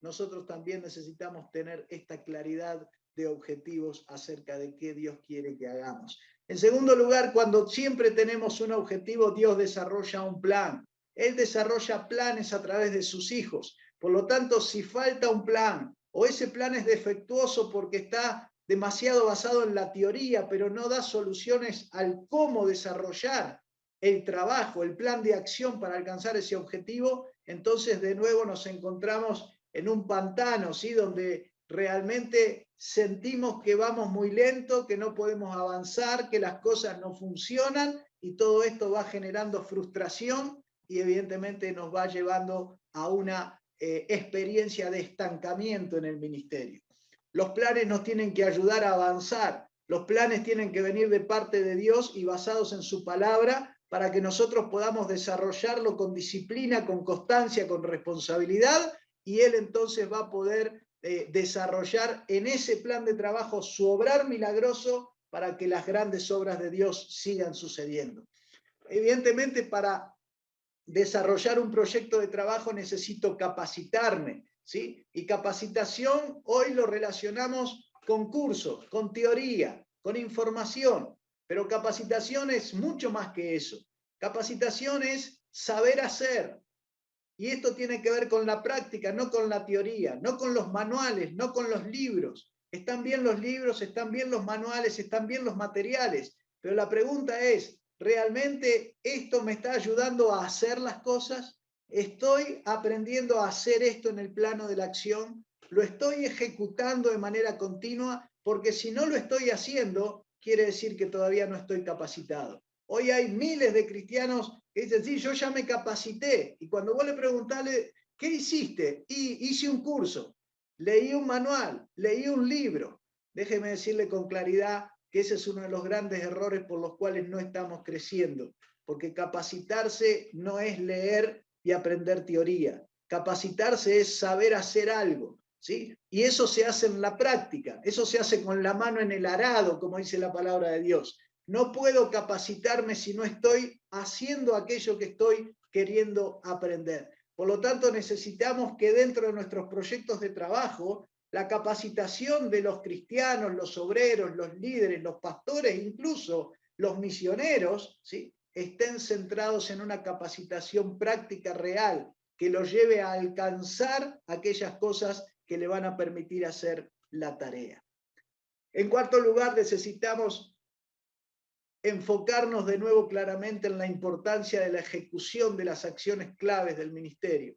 nosotros también necesitamos tener esta claridad de objetivos acerca de qué Dios quiere que hagamos. En segundo lugar, cuando siempre tenemos un objetivo, Dios desarrolla un plan. Él desarrolla planes a través de sus hijos. Por lo tanto, si falta un plan o ese plan es defectuoso porque está demasiado basado en la teoría, pero no da soluciones al cómo desarrollar el trabajo, el plan de acción para alcanzar ese objetivo, entonces de nuevo nos encontramos en un pantano, ¿sí?, donde realmente sentimos que vamos muy lento, que no podemos avanzar, que las cosas no funcionan y todo esto va generando frustración y evidentemente nos va llevando a una experiencia de estancamiento en el ministerio. Los planes nos tienen que ayudar a avanzar. Los planes tienen que venir de parte de Dios y basados en su palabra para que nosotros podamos desarrollarlo con disciplina, con constancia, con responsabilidad, y Él entonces va a poder desarrollar en ese plan de trabajo su obrar milagroso para que las grandes obras de Dios sigan sucediendo. Evidentemente, para desarrollar un proyecto de trabajo necesito capacitarme, ¿sí? Y capacitación hoy lo relacionamos con cursos, con teoría, con información, pero capacitación es mucho más que eso. Capacitación es saber hacer, y esto tiene que ver con la práctica, no con la teoría, no con los manuales, no con los libros. Están bien los libros, están bien los manuales, están bien los materiales, pero la pregunta es, ¿realmente esto me está ayudando a hacer las cosas? ¿Estoy aprendiendo a hacer esto en el plano de la acción? ¿Lo estoy ejecutando de manera continua? Porque si no lo estoy haciendo, quiere decir que todavía no estoy capacitado. Hoy hay miles de cristianos que dicen, sí, yo ya me capacité. Y cuando vos le preguntás, ¿qué hiciste? Y hice un curso, leí un manual, leí un libro. Déjeme decirle con claridad que ese es uno de los grandes errores por los cuales no estamos creciendo. Porque capacitarse no es leer y aprender teoría. Capacitarse es saber hacer algo, ¿sí? Y eso se hace en la práctica. Eso se hace con la mano en el arado, como dice la palabra de Dios. No puedo capacitarme si no estoy haciendo aquello que estoy queriendo aprender. Por lo tanto, necesitamos que dentro de nuestros proyectos de trabajo, la capacitación de los cristianos, los obreros, los líderes, los pastores, incluso los misioneros, ¿sí?, estén centrados en una capacitación práctica real que los lleve a alcanzar aquellas cosas que le van a permitir hacer la tarea. En cuarto lugar, necesitamos enfocarnos de nuevo claramente en la importancia de la ejecución de las acciones claves del ministerio.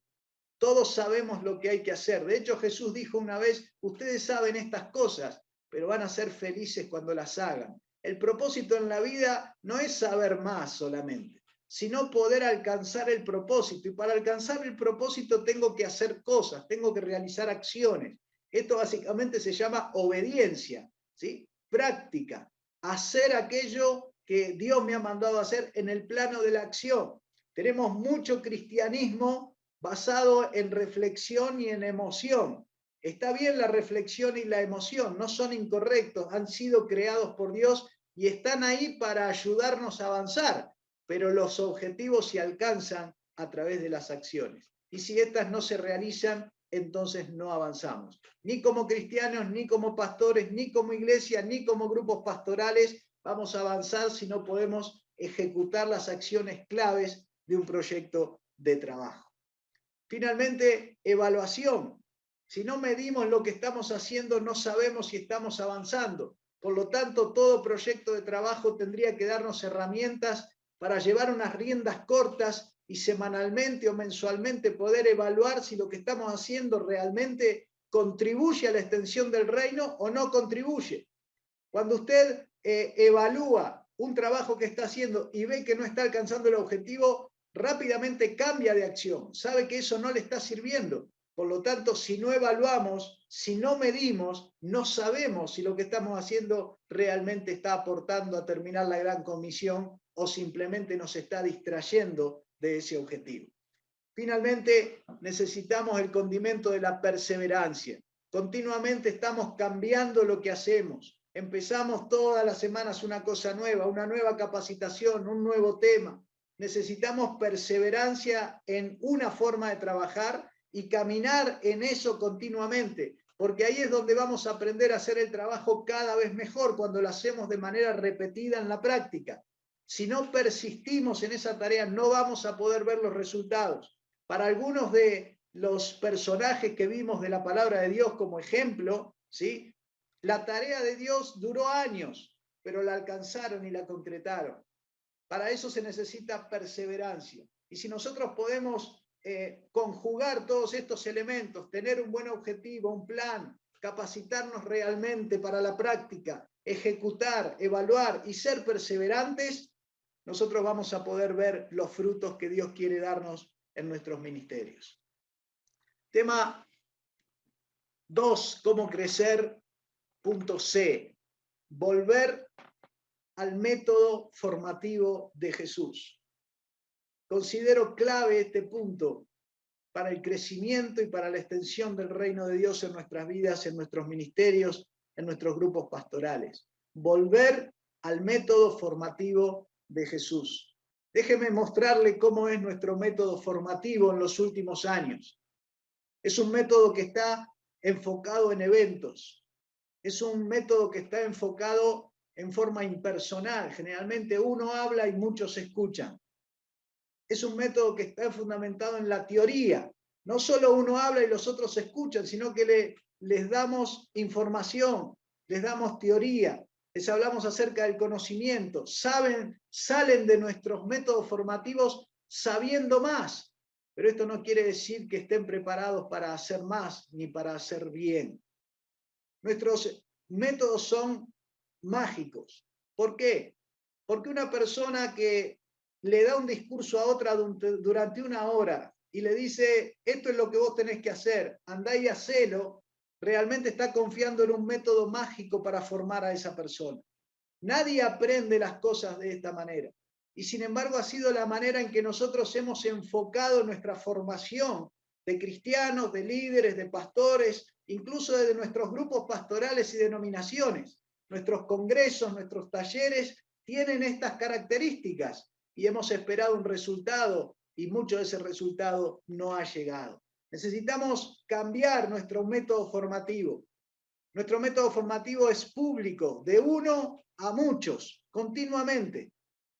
Todos sabemos lo que hay que hacer. De hecho, Jesús dijo una vez, ustedes saben estas cosas, pero van a ser felices cuando las hagan. El propósito en la vida no es saber más solamente, sino poder alcanzar el propósito. Y para alcanzar el propósito tengo que hacer cosas, tengo que realizar acciones. Esto básicamente se llama obediencia, ¿sí? Práctica, hacer aquello que Dios me ha mandado a hacer en el plano de la acción. Tenemos mucho cristianismo basado en reflexión y en emoción. Está bien la reflexión y la emoción, no son incorrectos, han sido creados por Dios y están ahí para ayudarnos a avanzar, pero los objetivos se alcanzan a través de las acciones. Y si estas no se realizan, entonces no avanzamos. Ni como cristianos, ni como pastores, ni como iglesia, ni como grupos pastorales vamos a avanzar si no podemos ejecutar las acciones claves de un proyecto de trabajo. Finalmente, evaluación. Si no medimos lo que estamos haciendo, no sabemos si estamos avanzando. Por lo tanto, todo proyecto de trabajo tendría que darnos herramientas para llevar unas riendas cortas y semanalmente o mensualmente poder evaluar si lo que estamos haciendo realmente contribuye a la extensión del reino o no contribuye. Cuando usted evalúa un trabajo que está haciendo y ve que no está alcanzando el objetivo, rápidamente cambia de acción, sabe que eso no le está sirviendo. Por lo tanto, si no evaluamos, si no medimos, no sabemos si lo que estamos haciendo realmente está aportando a terminar la gran comisión o simplemente nos está distrayendo de ese objetivo. Finalmente, necesitamos el condimento de la perseverancia. Continuamente estamos cambiando lo que hacemos. Empezamos todas las semanas una cosa nueva, una nueva capacitación, un nuevo tema. Necesitamos perseverancia en una forma de trabajar y caminar en eso continuamente, porque ahí es donde vamos a aprender a hacer el trabajo cada vez mejor, cuando lo hacemos de manera repetida en la práctica. Si no persistimos en esa tarea, no vamos a poder ver los resultados. Para algunos de los personajes que vimos de la palabra de Dios como ejemplo, ¿sí?, la tarea de Dios duró años, pero la alcanzaron y la concretaron. Para eso se necesita perseverancia. Y si nosotros podemos conjugar todos estos elementos, tener un buen objetivo, un plan, capacitarnos realmente para la práctica, ejecutar, evaluar y ser perseverantes, nosotros vamos a poder ver los frutos que Dios quiere darnos en nuestros ministerios. Tema 2, cómo crecer Punto C, volver al método formativo de Jesús. Considero clave este punto para el crecimiento y para la extensión del reino de Dios en nuestras vidas, en nuestros ministerios, en nuestros grupos pastorales. Volver al método formativo de Jesús. Déjeme mostrarle cómo es nuestro método formativo en los últimos años. Es un método que está enfocado en eventos. Es un método que está enfocado en forma impersonal. Generalmente uno habla y muchos escuchan. Es un método que está fundamentado en la teoría. No solo uno habla y los otros escuchan, sino que les damos información, les damos teoría, les hablamos acerca del conocimiento. Salen de nuestros métodos formativos sabiendo más. Pero esto no quiere decir que estén preparados para hacer más ni para hacer bien. Nuestros métodos son mágicos. ¿Por qué? Porque una persona que le da un discurso a otra durante una hora y le dice, esto es lo que vos tenés que hacer, andá y hacelo, realmente está confiando en un método mágico para formar a esa persona. Nadie aprende las cosas de esta manera. Y sin embargo ha sido la manera en que nosotros hemos enfocado nuestra formación de cristianos, de líderes, de pastores, incluso de nuestros grupos pastorales y denominaciones. Nuestros congresos, nuestros talleres tienen estas características y hemos esperado un resultado y mucho de ese resultado no ha llegado. Necesitamos cambiar nuestro método formativo. Nuestro método formativo es público, de uno a muchos, continuamente.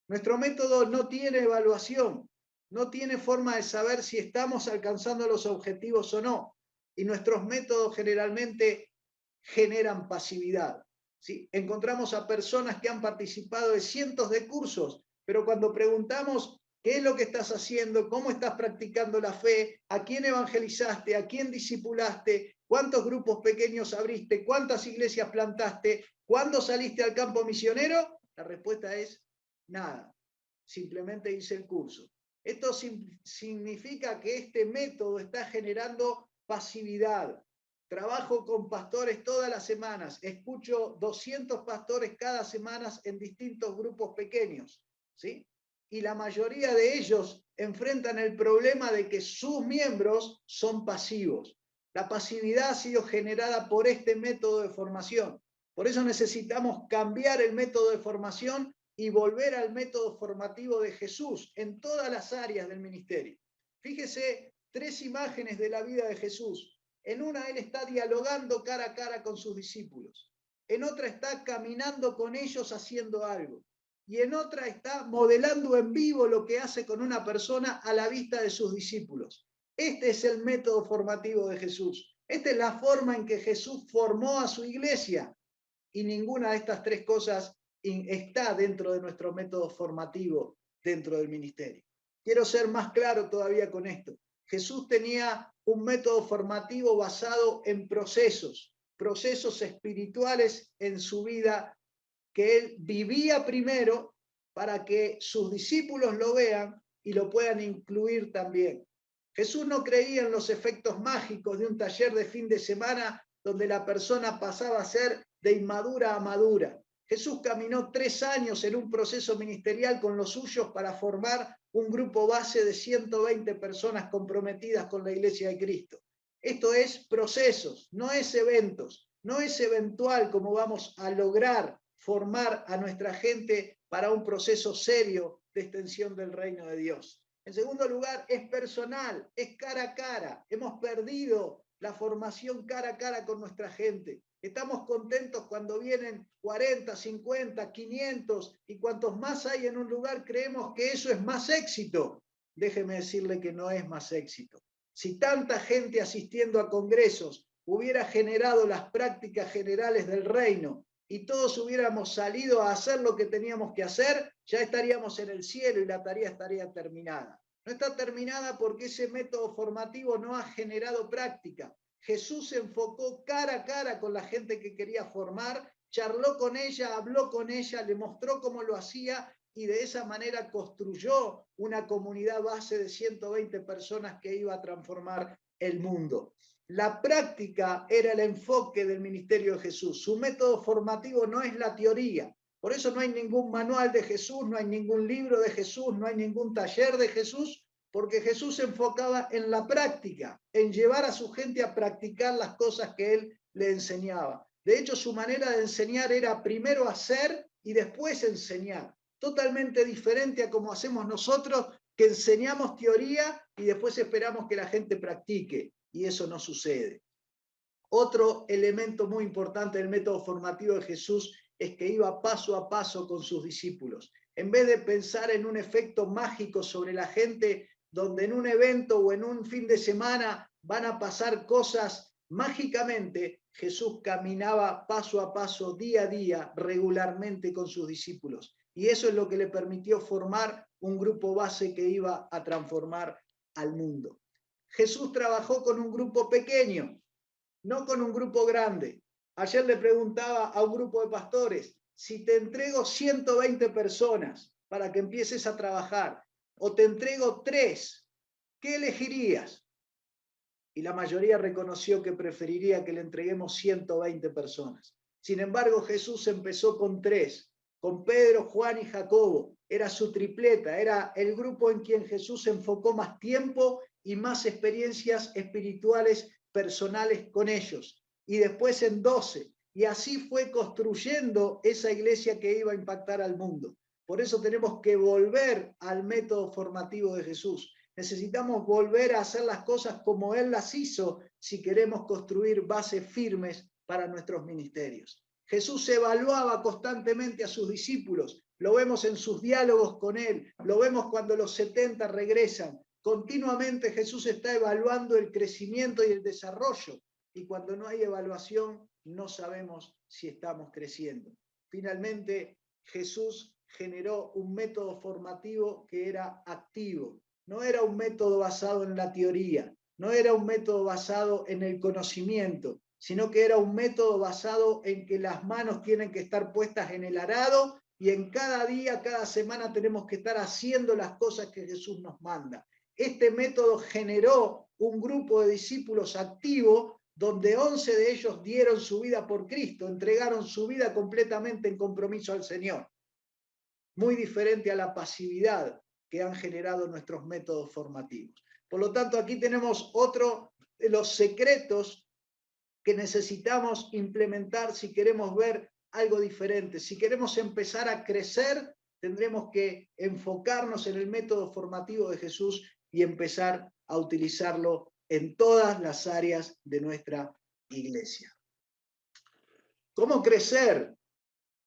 Nuestro método no tiene evaluación, no tiene forma de saber si estamos alcanzando los objetivos o no. Y nuestros métodos generalmente generan pasividad. ¿Sí? Encontramos a personas que han participado de cientos de cursos, pero cuando preguntamos qué es lo que estás haciendo, cómo estás practicando la fe, a quién evangelizaste, a quién discipulaste, cuántos grupos pequeños abriste, cuántas iglesias plantaste, cuándo saliste al campo misionero, la respuesta es nada. Simplemente hice el curso. Esto significa que este método está generando pasividad. Trabajo con pastores todas las semanas, escucho 200 pastores cada semana en distintos grupos pequeños, ¿sí? Y la mayoría de ellos enfrentan el problema de que sus miembros son pasivos. La pasividad ha sido generada por este método de formación. Por eso necesitamos cambiar el método de formación y volver al método formativo de Jesús en todas las áreas del ministerio. Fíjese, 3 imágenes de la vida de Jesús. En una él está dialogando cara a cara con sus discípulos. En otra está caminando con ellos haciendo algo. Y en otra está modelando en vivo lo que hace con una persona a la vista de sus discípulos. Este es el método formativo de Jesús. Esta es la forma en que Jesús formó a su iglesia. Y ninguna de estas 3 cosas está dentro de nuestro método formativo dentro del ministerio. Quiero ser más claro todavía con esto. Jesús tenía un método formativo basado en procesos espirituales en su vida que él vivía primero para que sus discípulos lo vean y lo puedan incluir también. Jesús no creía en los efectos mágicos de un taller de fin de semana donde la persona pasaba a ser de inmadura a madura. Jesús caminó 3 años en un proceso ministerial con los suyos para formar un grupo base de 120 personas comprometidas con la Iglesia de Cristo. Esto es procesos, no es eventos, no es eventual como vamos a lograr formar a nuestra gente para un proceso serio de extensión del reino de Dios. En segundo lugar, es personal, es cara a cara. Hemos perdido la formación cara a cara con nuestra gente. Estamos contentos cuando vienen 40, 50, 500 y cuantos más hay en un lugar creemos que eso es más éxito. Déjeme decirle que no es más éxito. Si tanta gente asistiendo a congresos hubiera generado las prácticas generales del reino y todos hubiéramos salido a hacer lo que teníamos que hacer, ya estaríamos en el cielo y la tarea estaría terminada. No está terminada porque ese método formativo no ha generado práctica. Jesús se enfocó cara a cara con la gente que quería formar, charló con ella, habló con ella, le mostró cómo lo hacía y de esa manera construyó una comunidad base de 120 personas que iba a transformar el mundo. La práctica era el enfoque del ministerio de Jesús. Su método formativo no es la teoría. Por eso no hay ningún manual de Jesús, no hay ningún libro de Jesús, no hay ningún taller de Jesús, porque Jesús se enfocaba en la práctica, en llevar a su gente a practicar las cosas que él le enseñaba. De hecho, su manera de enseñar era primero hacer y después enseñar. Totalmente diferente a como hacemos nosotros, que enseñamos teoría y después esperamos que la gente practique. Y eso no sucede. Otro elemento muy importante del método formativo de Jesús es que iba paso a paso con sus discípulos. En vez de pensar en un efecto mágico sobre la gente, donde en un evento o en un fin de semana van a pasar cosas mágicamente, Jesús caminaba paso a paso, día a día, regularmente con sus discípulos. Y eso es lo que le permitió formar un grupo base que iba a transformar al mundo. Jesús trabajó con un grupo pequeño, no con un grupo grande. Ayer le preguntaba a un grupo de pastores, si te entrego 120 personas para que empieces a trabajar, o te entrego 3, ¿qué elegirías? Y la mayoría reconoció que preferiría que le entreguemos 120 personas. Sin embargo, Jesús empezó con 3, con Pedro, Juan y Jacobo. Era su tripleta, era el grupo en quien Jesús enfocó más tiempo y más experiencias espirituales personales con ellos. Y después en 12. Y así fue construyendo esa iglesia que iba a impactar al mundo. Por eso tenemos que volver al método formativo de Jesús. Necesitamos volver a hacer las cosas como Él las hizo si queremos construir bases firmes para nuestros ministerios. Jesús evaluaba constantemente a sus discípulos. Lo vemos en sus diálogos con Él. Lo vemos cuando los 70 regresan. Continuamente Jesús está evaluando el crecimiento y el desarrollo. Y cuando no hay evaluación, no sabemos si estamos creciendo. Finalmente, Jesús generó un método formativo que era activo. No era un método basado en la teoría, no era un método basado en el conocimiento, sino que era un método basado en que las manos tienen que estar puestas en el arado y en cada día, cada semana tenemos que estar haciendo las cosas que Jesús nos manda. Este método generó un grupo de discípulos activos donde 11 de ellos dieron su vida por Cristo, entregaron su vida completamente en compromiso al Señor. Muy diferente a la pasividad que han generado nuestros métodos formativos. Por lo tanto, aquí tenemos otro de los secretos que necesitamos implementar si queremos ver algo diferente. Si queremos empezar a crecer, tendremos que enfocarnos en el método formativo de Jesús y empezar a utilizarlo en todas las áreas de nuestra iglesia. ¿Cómo crecer?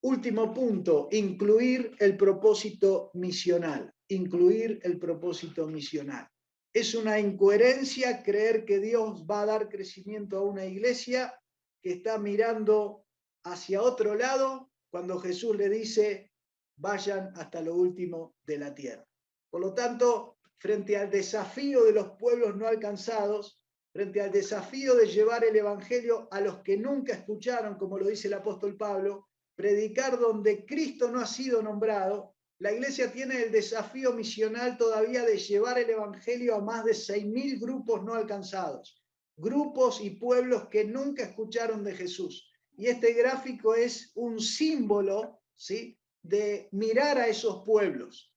Último punto, incluir el propósito misional. Incluir el propósito misional. Es una incoherencia creer que Dios va a dar crecimiento a una iglesia que está mirando hacia otro lado cuando Jesús le dice, vayan hasta lo último de la tierra. Por lo tanto, frente al desafío de los pueblos no alcanzados, frente al desafío de llevar el evangelio a los que nunca escucharon, como lo dice el apóstol Pablo, predicar donde Cristo no ha sido nombrado, la iglesia tiene el desafío misional todavía de llevar el evangelio a más de 6.000 grupos no alcanzados, grupos y pueblos que nunca escucharon de Jesús. Y este gráfico es un símbolo, ¿sí?, de mirar a esos pueblos.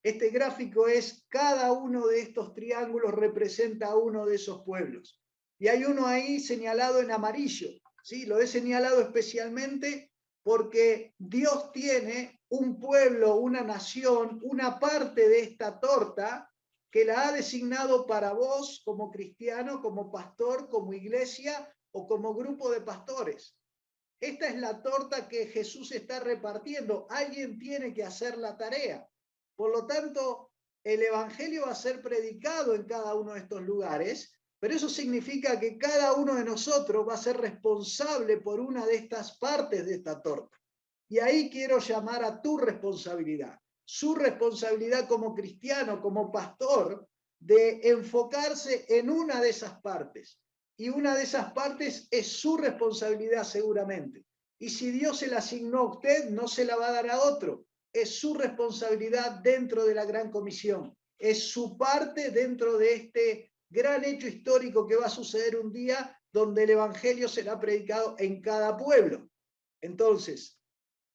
Este gráfico es cada uno de estos triángulos representa a uno de esos pueblos. Y hay uno ahí señalado en amarillo, ¿sí? Lo he señalado especialmente porque Dios tiene un pueblo, una nación, una parte de esta torta que la ha designado para vos como cristiano, como pastor, como iglesia o como grupo de pastores. Esta es la torta que Jesús está repartiendo. Alguien tiene que hacer la tarea. Por lo tanto, el evangelio va a ser predicado en cada uno de estos lugares, pero eso significa que cada uno de nosotros va a ser responsable por una de estas partes de esta torta. Y ahí quiero llamar a tu responsabilidad, su responsabilidad como cristiano, como pastor, de enfocarse en una de esas partes. Y una de esas partes es su responsabilidad seguramente. Y si Dios se la asignó a usted, no se la va a dar a otro. es su responsabilidad dentro de la Gran Comisión. Es su parte dentro de este gran hecho histórico que va a suceder un día donde el Evangelio será predicado en cada pueblo. Entonces,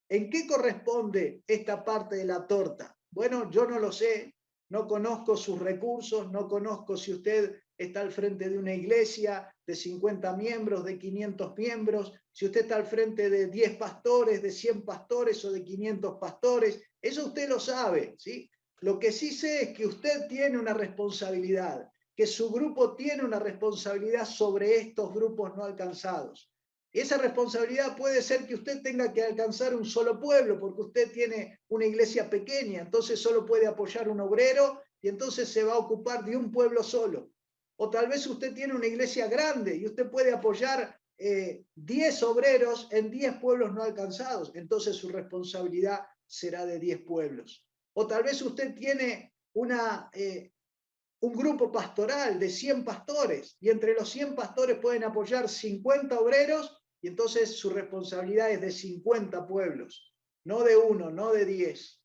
¿en qué corresponde esta parte de la torta? Bueno, yo no lo sé, no conozco sus recursos, no conozco si usted está al frente de una iglesia de 50 miembros, de 500 miembros, si usted está al frente de 10 pastores, de 100 pastores o de 500 pastores, eso usted lo sabe, ¿sí? Lo que sí sé es que usted tiene una responsabilidad, que su grupo tiene una responsabilidad sobre estos grupos no alcanzados. Esa responsabilidad puede ser que usted tenga que alcanzar un solo pueblo, porque usted tiene una iglesia pequeña, entonces solo puede apoyar un obrero y entonces se va a ocupar de un pueblo solo. O tal vez usted tiene una iglesia grande y usted puede apoyar 10 obreros en 10 pueblos no alcanzados, entonces su responsabilidad será de 10 pueblos. O tal vez usted tiene un grupo pastoral de 100 pastores y entre los 100 pastores pueden apoyar 50 obreros y entonces su responsabilidad es de 50 pueblos, no de uno, no de 10.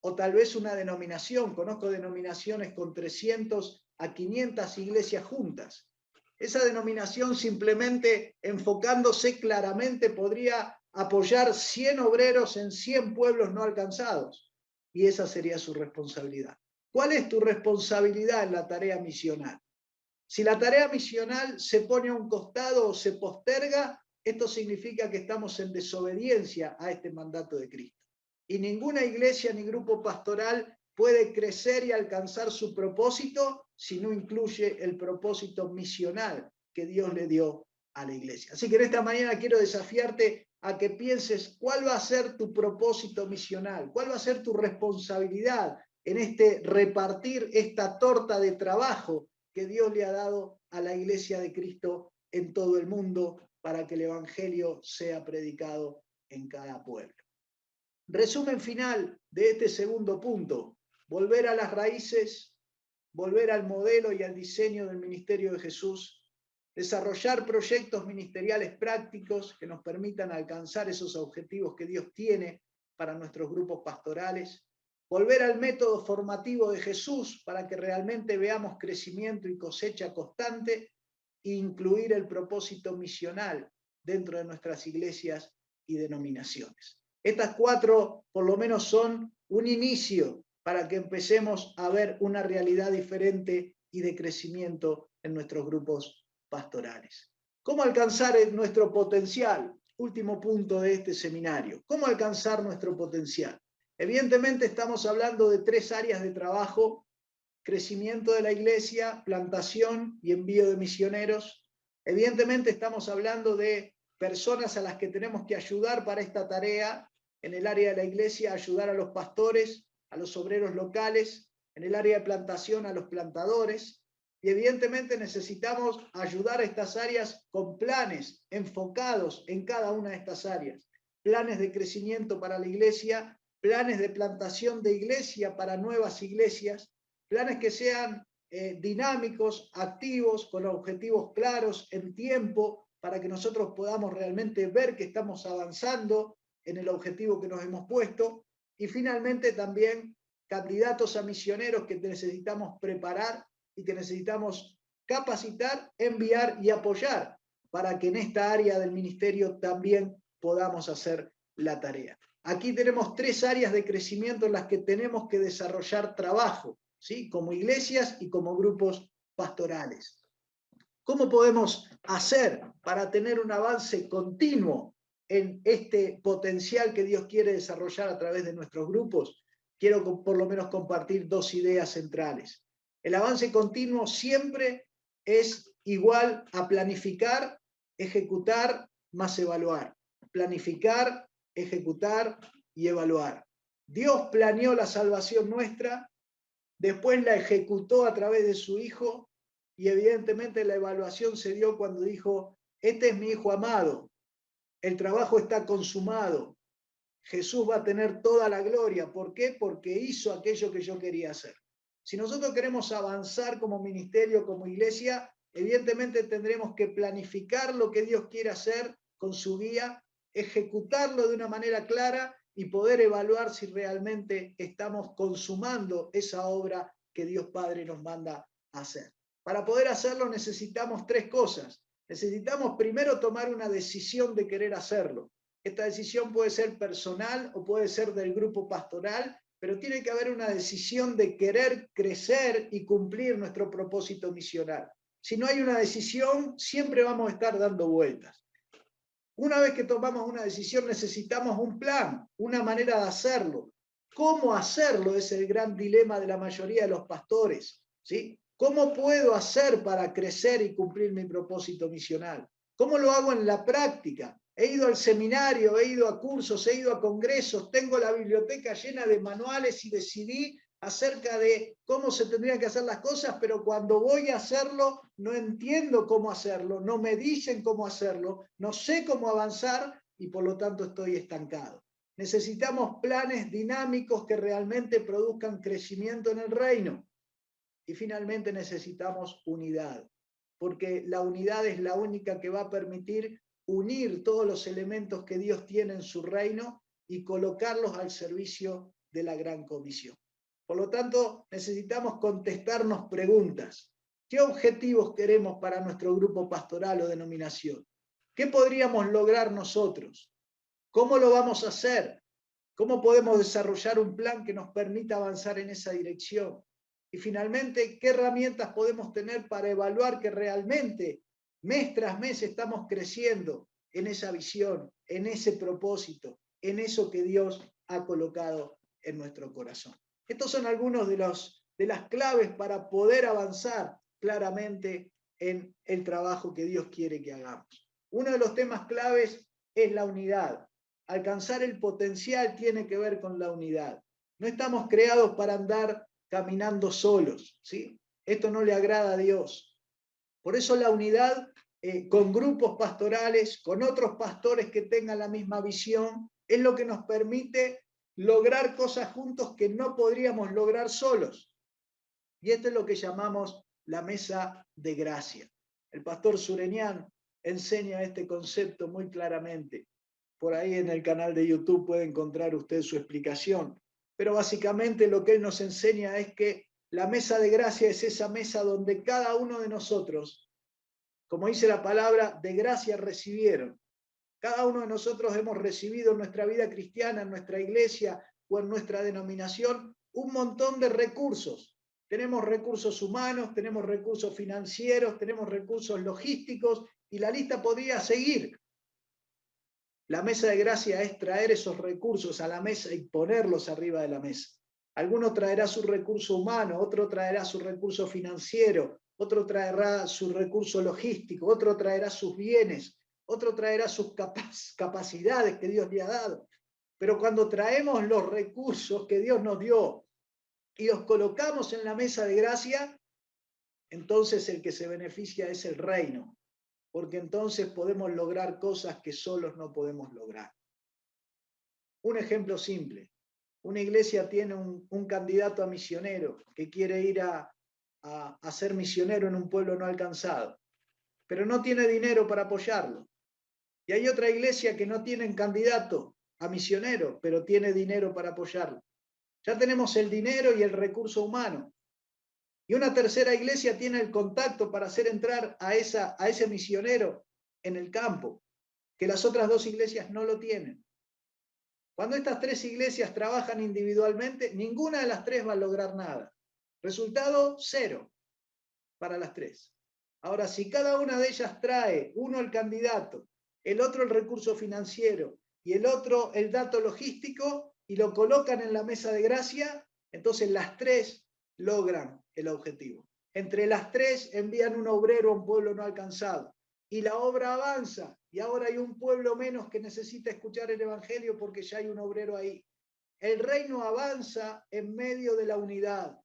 O tal vez una denominación, conozco denominaciones con 300 a 500 iglesias juntas. Esa denominación simplemente enfocándose claramente podría apoyar 100 obreros en 100 pueblos no alcanzados y esa sería su responsabilidad. ¿Cuál es tu responsabilidad en la tarea misional? Si la tarea misional se pone a un costado o se posterga, esto significa que estamos en desobediencia a este mandato de Cristo. Y ninguna iglesia ni grupo pastoral puede crecer y alcanzar su propósito si no incluye el propósito misional que Dios le dio a la iglesia. Así que en esta mañana quiero desafiarte a que pienses cuál va a ser tu propósito misional, cuál va a ser tu responsabilidad en este repartir esta torta de trabajo que Dios le ha dado a la iglesia de Cristo en todo el mundo para que el evangelio sea predicado en cada pueblo. Resumen final de este segundo punto: volver a las raíces, volver al modelo y al diseño del ministerio de Jesús, desarrollar proyectos ministeriales prácticos que nos permitan alcanzar esos objetivos que Dios tiene para nuestros grupos pastorales, volver al método formativo de Jesús para que realmente veamos crecimiento y cosecha constante, e incluir el propósito misional dentro de nuestras iglesias y denominaciones. Estas 4 por lo menos son un inicio para que empecemos a ver una realidad diferente y de crecimiento en nuestros grupos pastorales. ¿Cómo alcanzar nuestro potencial? Último punto de este seminario. ¿Cómo alcanzar nuestro potencial? Evidentemente estamos hablando de 3 áreas de trabajo: crecimiento de la iglesia, plantación y envío de misioneros. Evidentemente estamos hablando de personas a las que tenemos que ayudar para esta tarea. En el área de la iglesia, ayudar a los pastores, a los obreros locales; en el área de plantación, a los plantadores. Y evidentemente necesitamos ayudar a estas áreas con planes enfocados en cada una de estas áreas. Planes de crecimiento para la iglesia, planes de plantación de iglesia para nuevas iglesias, planes que sean dinámicos, activos, con objetivos claros en tiempo, para que nosotros podamos realmente ver que estamos avanzando en el objetivo que nos hemos puesto. Y finalmente también candidatos a misioneros que necesitamos preparar y que necesitamos capacitar, enviar y apoyar para que en esta área del ministerio también podamos hacer la tarea. Aquí tenemos 3 áreas de crecimiento en las que tenemos que desarrollar trabajo, ¿sí? Como iglesias y como grupos pastorales. ¿Cómo podemos hacer para tener un avance continuo en este potencial que Dios quiere desarrollar a través de nuestros grupos? Quiero por lo menos compartir 2 ideas centrales. El avance continuo siempre es igual a planificar, ejecutar, más evaluar. Planificar, ejecutar y evaluar. Dios planeó la salvación nuestra, después la ejecutó a través de su Hijo, y evidentemente la evaluación se dio cuando dijo: este es mi Hijo amado, el trabajo está consumado, Jesús va a tener toda la gloria. ¿Por qué? Porque hizo aquello que yo quería hacer. Si nosotros queremos avanzar como ministerio, como iglesia, evidentemente tendremos que planificar lo que Dios quiere hacer con su guía, ejecutarlo de una manera clara y poder evaluar si realmente estamos consumando esa obra que Dios Padre nos manda a hacer. Para poder hacerlo necesitamos tres cosas. Necesitamos primero tomar una decisión de querer hacerlo. Esta decisión puede ser personal o puede ser del grupo pastoral, pero tiene que haber una decisión de querer crecer y cumplir nuestro propósito misional. Si no hay una decisión, siempre vamos a estar dando vueltas. Una vez que tomamos una decisión, necesitamos un plan, una manera de hacerlo. ¿Cómo hacerlo? Es el gran dilema de la mayoría de los pastores, ¿sí? ¿Cómo puedo hacer para crecer y cumplir mi propósito misional? ¿Cómo lo hago en la práctica? He ido al seminario, he ido a cursos, he ido a congresos, tengo la biblioteca llena de manuales y decidí acerca de cómo se tendrían que hacer las cosas, pero cuando voy a hacerlo no entiendo cómo hacerlo, no me dicen cómo hacerlo, no sé cómo avanzar y por lo tanto estoy estancado. Necesitamos planes dinámicos que realmente produzcan crecimiento en el reino. Y finalmente necesitamos unidad, porque la unidad es la única que va a permitir unir todos los elementos que Dios tiene en su reino y colocarlos al servicio de la gran comisión. Por lo tanto, necesitamos contestarnos preguntas. ¿Qué objetivos queremos para nuestro grupo pastoral o denominación? ¿Qué podríamos lograr nosotros? ¿Cómo lo vamos a hacer? ¿Cómo podemos desarrollar un plan que nos permita avanzar en esa dirección? Y finalmente, ¿qué herramientas podemos tener para evaluar que realmente mes tras mes estamos creciendo en esa visión, en ese propósito, en eso que Dios ha colocado en nuestro corazón? Estos son algunos de las claves para poder avanzar claramente en el trabajo que Dios quiere que hagamos. Uno de los temas claves es la unidad. Alcanzar el potencial tiene que ver con la unidad. No estamos creados para andar caminando solos, ¿sí? Esto no le agrada a Dios. Por eso la unidad con grupos pastorales, con otros pastores que tengan la misma visión, es lo que nos permite lograr cosas juntos que no podríamos lograr solos. Y esto es lo que llamamos la mesa de gracia. El pastor Sureñán enseña este concepto muy claramente. Por ahí en el canal de YouTube puede encontrar usted su explicación. Pero básicamente lo que él nos enseña es que la mesa de gracia es esa mesa donde cada uno de nosotros, como dice la palabra, de gracia recibieron. Cada uno de nosotros hemos recibido en nuestra vida cristiana, en nuestra iglesia o en nuestra denominación, un montón de recursos. Tenemos recursos humanos, tenemos recursos financieros, tenemos recursos logísticos y la lista podría seguir. La mesa de gracia es traer esos recursos a la mesa y ponerlos arriba de la mesa. Alguno traerá su recurso humano, otro traerá su recurso financiero, otro traerá su recurso logístico, otro traerá sus bienes, otro traerá sus capacidades que Dios le ha dado. Pero cuando traemos los recursos que Dios nos dio y los colocamos en la mesa de gracia, entonces el que se beneficia es el reino, porque entonces podemos lograr cosas que solos no podemos lograr. Un ejemplo simple. Una iglesia tiene un candidato a misionero que quiere ir a ser misionero en un pueblo no alcanzado, pero no tiene dinero para apoyarlo. Y hay otra iglesia que no tiene candidato a misionero, pero tiene dinero para apoyarlo. Ya tenemos el dinero y el recurso humano. Y una tercera iglesia tiene el contacto para hacer entrar a ese misionero en el campo, que las otras dos iglesias no lo tienen. Cuando estas tres iglesias trabajan individualmente, ninguna de las tres va a lograr nada. Resultado, 0 para las tres. Ahora, si cada una de ellas trae, uno el candidato, el otro el recurso financiero y el otro el dato logístico y lo colocan en la mesa de gracia, entonces las tres logran el objetivo. Entre las tres envían un obrero a un pueblo no alcanzado y la obra avanza y ahora hay un pueblo menos que necesita escuchar el evangelio porque ya hay un obrero ahí. El reino avanza en medio de la unidad.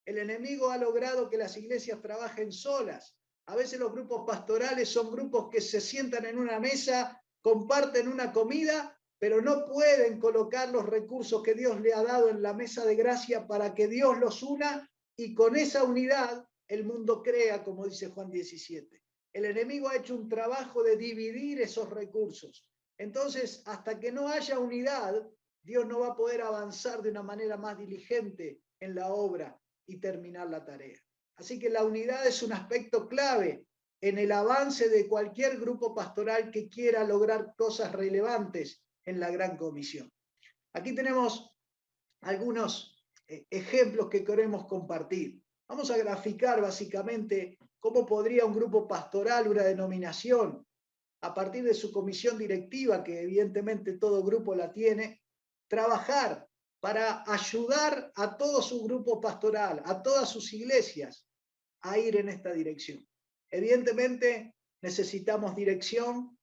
El enemigo ha logrado que las iglesias trabajen solas. A veces los grupos pastorales son grupos que se sientan en una mesa, comparten una comida, pero no pueden colocar los recursos que Dios le ha dado en la mesa de gracia para que Dios los una y con esa unidad el mundo crea, como dice Juan 17. El enemigo ha hecho un trabajo de dividir esos recursos. Entonces, hasta que no haya unidad, Dios no va a poder avanzar de una manera más diligente en la obra y terminar la tarea. Así que la unidad es un aspecto clave en el avance de cualquier grupo pastoral que quiera lograr cosas relevantes en la gran comisión. Aquí tenemos algunos ejemplos que queremos compartir. Vamos a graficar básicamente cómo podría un grupo pastoral, una denominación, a partir de su comisión directiva, que evidentemente todo grupo la tiene, trabajar para ayudar a todo su grupo pastoral, a todas sus iglesias, a ir en esta dirección. Evidentemente necesitamos dirección,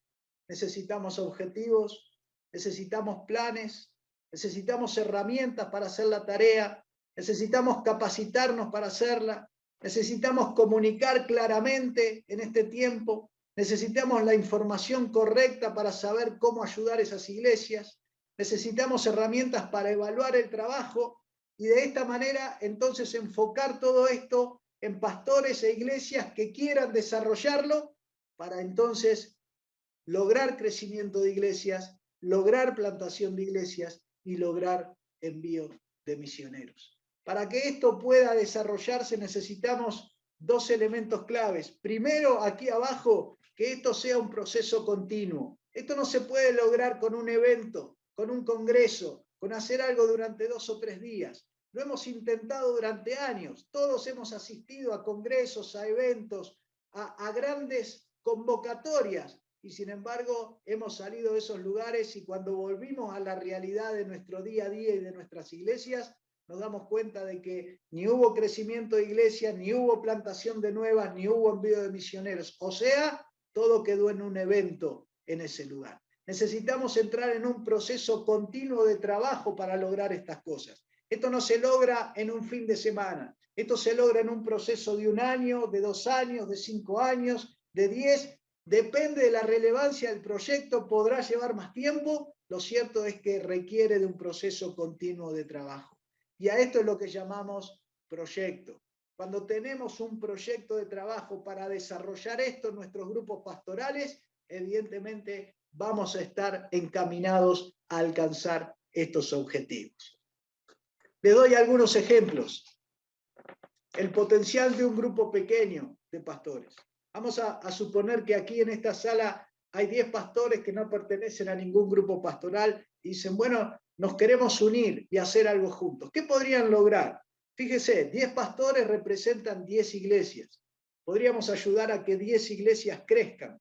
necesitamos objetivos, necesitamos planes, necesitamos herramientas para hacer la tarea, necesitamos capacitarnos para hacerla, necesitamos comunicar claramente en este tiempo, necesitamos la información correcta para saber cómo ayudar a esas iglesias, necesitamos herramientas para evaluar el trabajo y de esta manera entonces enfocar todo esto en pastores e iglesias que quieran desarrollarlo para entonces lograr crecimiento de iglesias, lograr plantación de iglesias y lograr envío de misioneros. Para que esto pueda desarrollarse necesitamos dos elementos claves. Primero, aquí abajo, que esto sea un proceso continuo. Esto no se puede lograr con un evento, con un congreso, con hacer algo durante 2 o 3 días. Lo hemos intentado durante años. Todos hemos asistido a congresos, a eventos, a grandes convocatorias, y sin embargo hemos salido de esos lugares y cuando volvimos a la realidad de nuestro día a día y de nuestras iglesias, nos damos cuenta de que ni hubo crecimiento de iglesias, ni hubo plantación de nuevas, ni hubo envío de misioneros. O sea, todo quedó en un evento en ese lugar. Necesitamos entrar en un proceso continuo de trabajo para lograr estas cosas. Esto no se logra en un fin de semana. Esto se logra en un proceso de 1 año, de 2 años, de 5 años, de 10. Depende de la relevancia del proyecto, podrá llevar más tiempo. Lo cierto es que requiere de un proceso continuo de trabajo. Y a esto es lo que llamamos proyecto. Cuando tenemos un proyecto de trabajo para desarrollar esto en nuestros grupos pastorales, evidentemente vamos a estar encaminados a alcanzar estos objetivos. Les doy algunos ejemplos. El potencial de un grupo pequeño de pastores. Vamos a suponer que aquí en esta sala hay 10 pastores que no pertenecen a ningún grupo pastoral y dicen, bueno, nos queremos unir y hacer algo juntos. ¿Qué podrían lograr? Fíjese, 10 pastores representan 10 iglesias. Podríamos ayudar a que 10 iglesias crezcan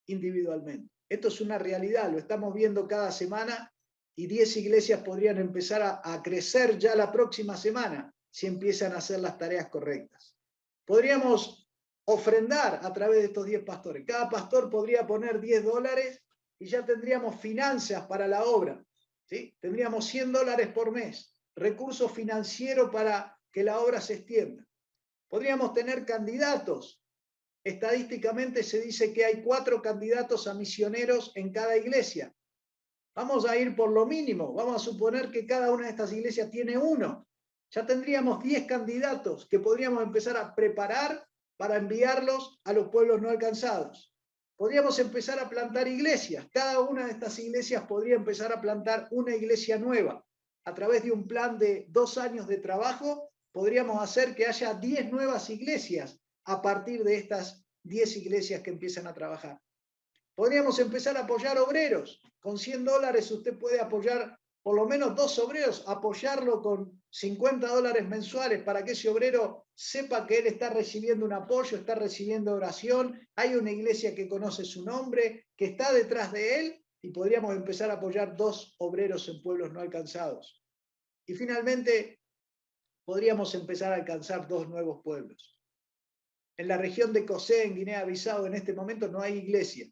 individualmente. Esto es una realidad, lo estamos viendo cada semana y 10 iglesias podrían empezar a crecer ya la próxima semana si empiezan a hacer las tareas correctas. Podríamos ofrendar a través de estos 10 pastores. Cada pastor podría poner $10 y ya tendríamos finanzas para la obra. ¿Sí? Tendríamos $100 por mes, recursos financieros para que la obra se extienda. Podríamos tener candidatos. Estadísticamente se dice que hay 4 candidatos a misioneros en cada iglesia. Vamos a ir por lo mínimo. Vamos a suponer que cada una de estas iglesias tiene 1. Ya tendríamos 10 candidatos que podríamos empezar a preparar para enviarlos a los pueblos no alcanzados. Podríamos empezar a plantar iglesias. Cada una de estas iglesias podría empezar a plantar una iglesia nueva. A través de un plan de 2 años de trabajo, podríamos hacer que haya 10 nuevas iglesias a partir de estas 10 iglesias que empiezan a trabajar. Podríamos empezar a apoyar obreros. Con $100 usted puede apoyar por lo menos 2 obreros, apoyarlo con $50 mensuales para que ese obrero sepa que él está recibiendo un apoyo, está recibiendo oración, hay una iglesia que conoce su nombre, que está detrás de él, y podríamos empezar a apoyar 2 obreros en pueblos no alcanzados. Y finalmente, podríamos empezar a alcanzar 2 nuevos pueblos. En la región de Cosé, en Guinea-Bissau, en este momento no hay iglesia.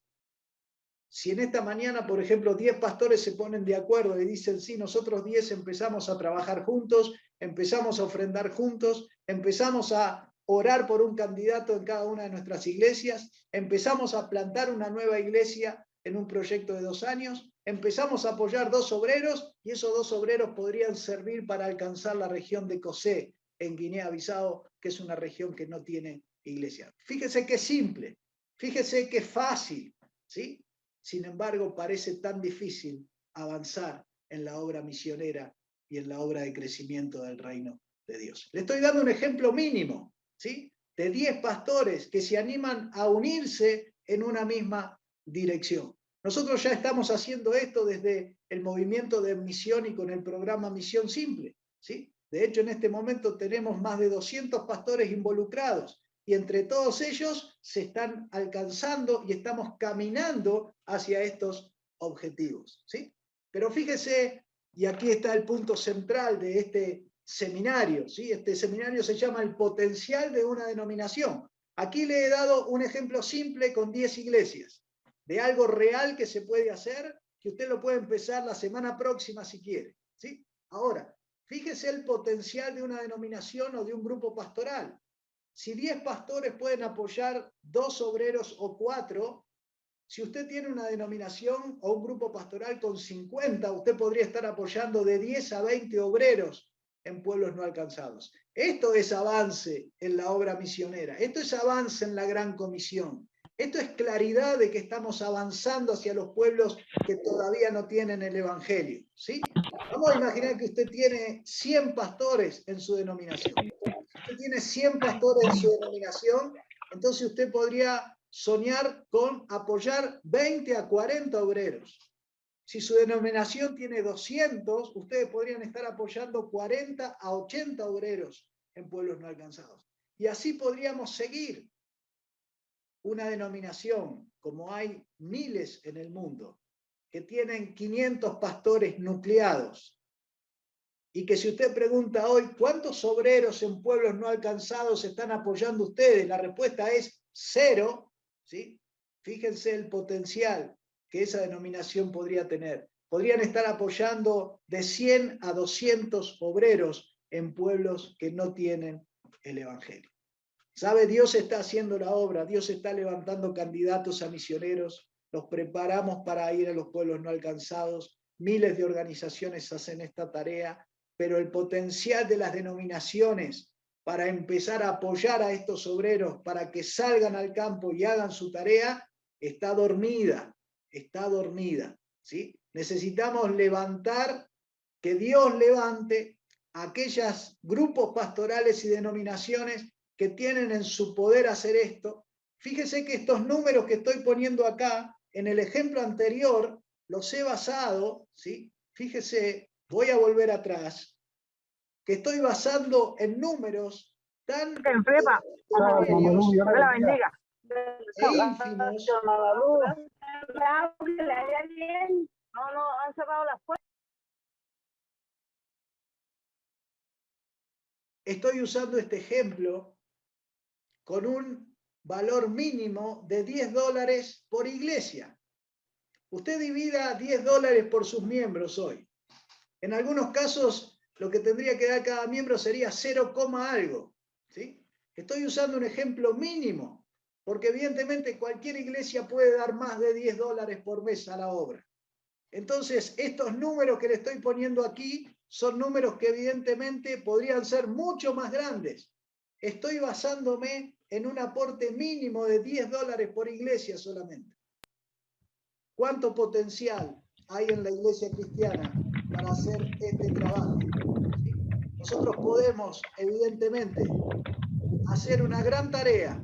Si en esta mañana, por ejemplo, 10 pastores se ponen de acuerdo y dicen, sí, nosotros 10 empezamos a trabajar juntos, empezamos a ofrendar juntos, empezamos a orar por un candidato en cada una de nuestras iglesias, empezamos a plantar una nueva iglesia en un proyecto de 2 años, empezamos a apoyar 2 obreros y esos 2 obreros podrían servir para alcanzar la región de Cosé, en Guinea-Bissau, que es una región que no tiene iglesia. Fíjese que es simple, fíjese que es fácil, ¿sí? Sin embargo, parece tan difícil avanzar en la obra misionera y en la obra de crecimiento del reino de Dios. Le estoy dando un ejemplo mínimo, ¿sí? De 10 pastores que se animan a unirse en una misma dirección. Nosotros ya estamos haciendo esto desde el movimiento de misión y con el programa Misión Simple, ¿sí? De hecho, en este momento tenemos más de 200 pastores involucrados y entre todos ellos se están alcanzando y estamos caminando hacia estos objetivos, ¿sí? Pero fíjese, y aquí está el punto central de este seminario, ¿sí? Este seminario se llama El potencial de una denominación. Aquí le he dado un ejemplo simple con 10 iglesias, de algo real que se puede hacer, que usted lo puede empezar la semana próxima si quiere, ¿sí? Ahora, fíjese el potencial de una denominación o de un grupo pastoral. Si 10 pastores pueden apoyar 2 obreros o 4, si usted tiene una denominación o un grupo pastoral con 50, usted podría estar apoyando de 10 a 20 obreros en pueblos no alcanzados. Esto es avance en la obra misionera, esto es avance en la gran comisión, esto es claridad de que estamos avanzando hacia los pueblos que todavía no tienen el evangelio, ¿sí? Vamos a imaginar que usted tiene 100 pastores en su denominación. Si usted tiene 100 pastores en su denominación, entonces usted podría soñar con apoyar 20 a 40 obreros. Si su denominación tiene 200, ustedes podrían estar apoyando 40 a 80 obreros en pueblos no alcanzados. Y así podríamos seguir. Una denominación, como hay miles en el mundo, que tienen 500 pastores nucleados, y que si usted pregunta hoy, ¿cuántos obreros en pueblos no alcanzados están apoyando ustedes? La respuesta es 0, ¿sí? Fíjense el potencial que esa denominación podría tener. Podrían estar apoyando de 100 a 200 obreros en pueblos que no tienen el evangelio. ¿Sabe? Dios está haciendo la obra, Dios está levantando candidatos a misioneros, los preparamos para ir a los pueblos no alcanzados, miles de organizaciones hacen esta tarea, pero el potencial de las denominaciones para empezar a apoyar a estos obreros, para que salgan al campo y hagan su tarea, está dormida, ¿sí? Necesitamos levantar, que Dios levante aquellos grupos pastorales y denominaciones que tienen en su poder hacer esto. Fíjese que estos números que estoy poniendo acá, en el ejemplo anterior, los he basado, ¿sí? Fíjese, voy a volver atrás, que estoy basando en números tan pequeños Dios la bendiga. e ínfimos. No, han cerrado las puertas. Estoy usando este ejemplo con un valor mínimo de $10 por iglesia. Usted divida $10 por sus miembros hoy. En algunos casos, lo que tendría que dar cada miembro sería 0, algo, ¿sí? Estoy usando un ejemplo mínimo, porque evidentemente cualquier iglesia puede dar más de $10 por mes a la obra. Entonces, estos números que le estoy poniendo aquí son números que evidentemente podrían ser mucho más grandes. Estoy basándome en un aporte mínimo de $10 por iglesia solamente. ¿Cuánto potencial hay en la iglesia cristiana para hacer este trabajo? ¿Sí? Nosotros podemos, evidentemente, hacer una gran tarea,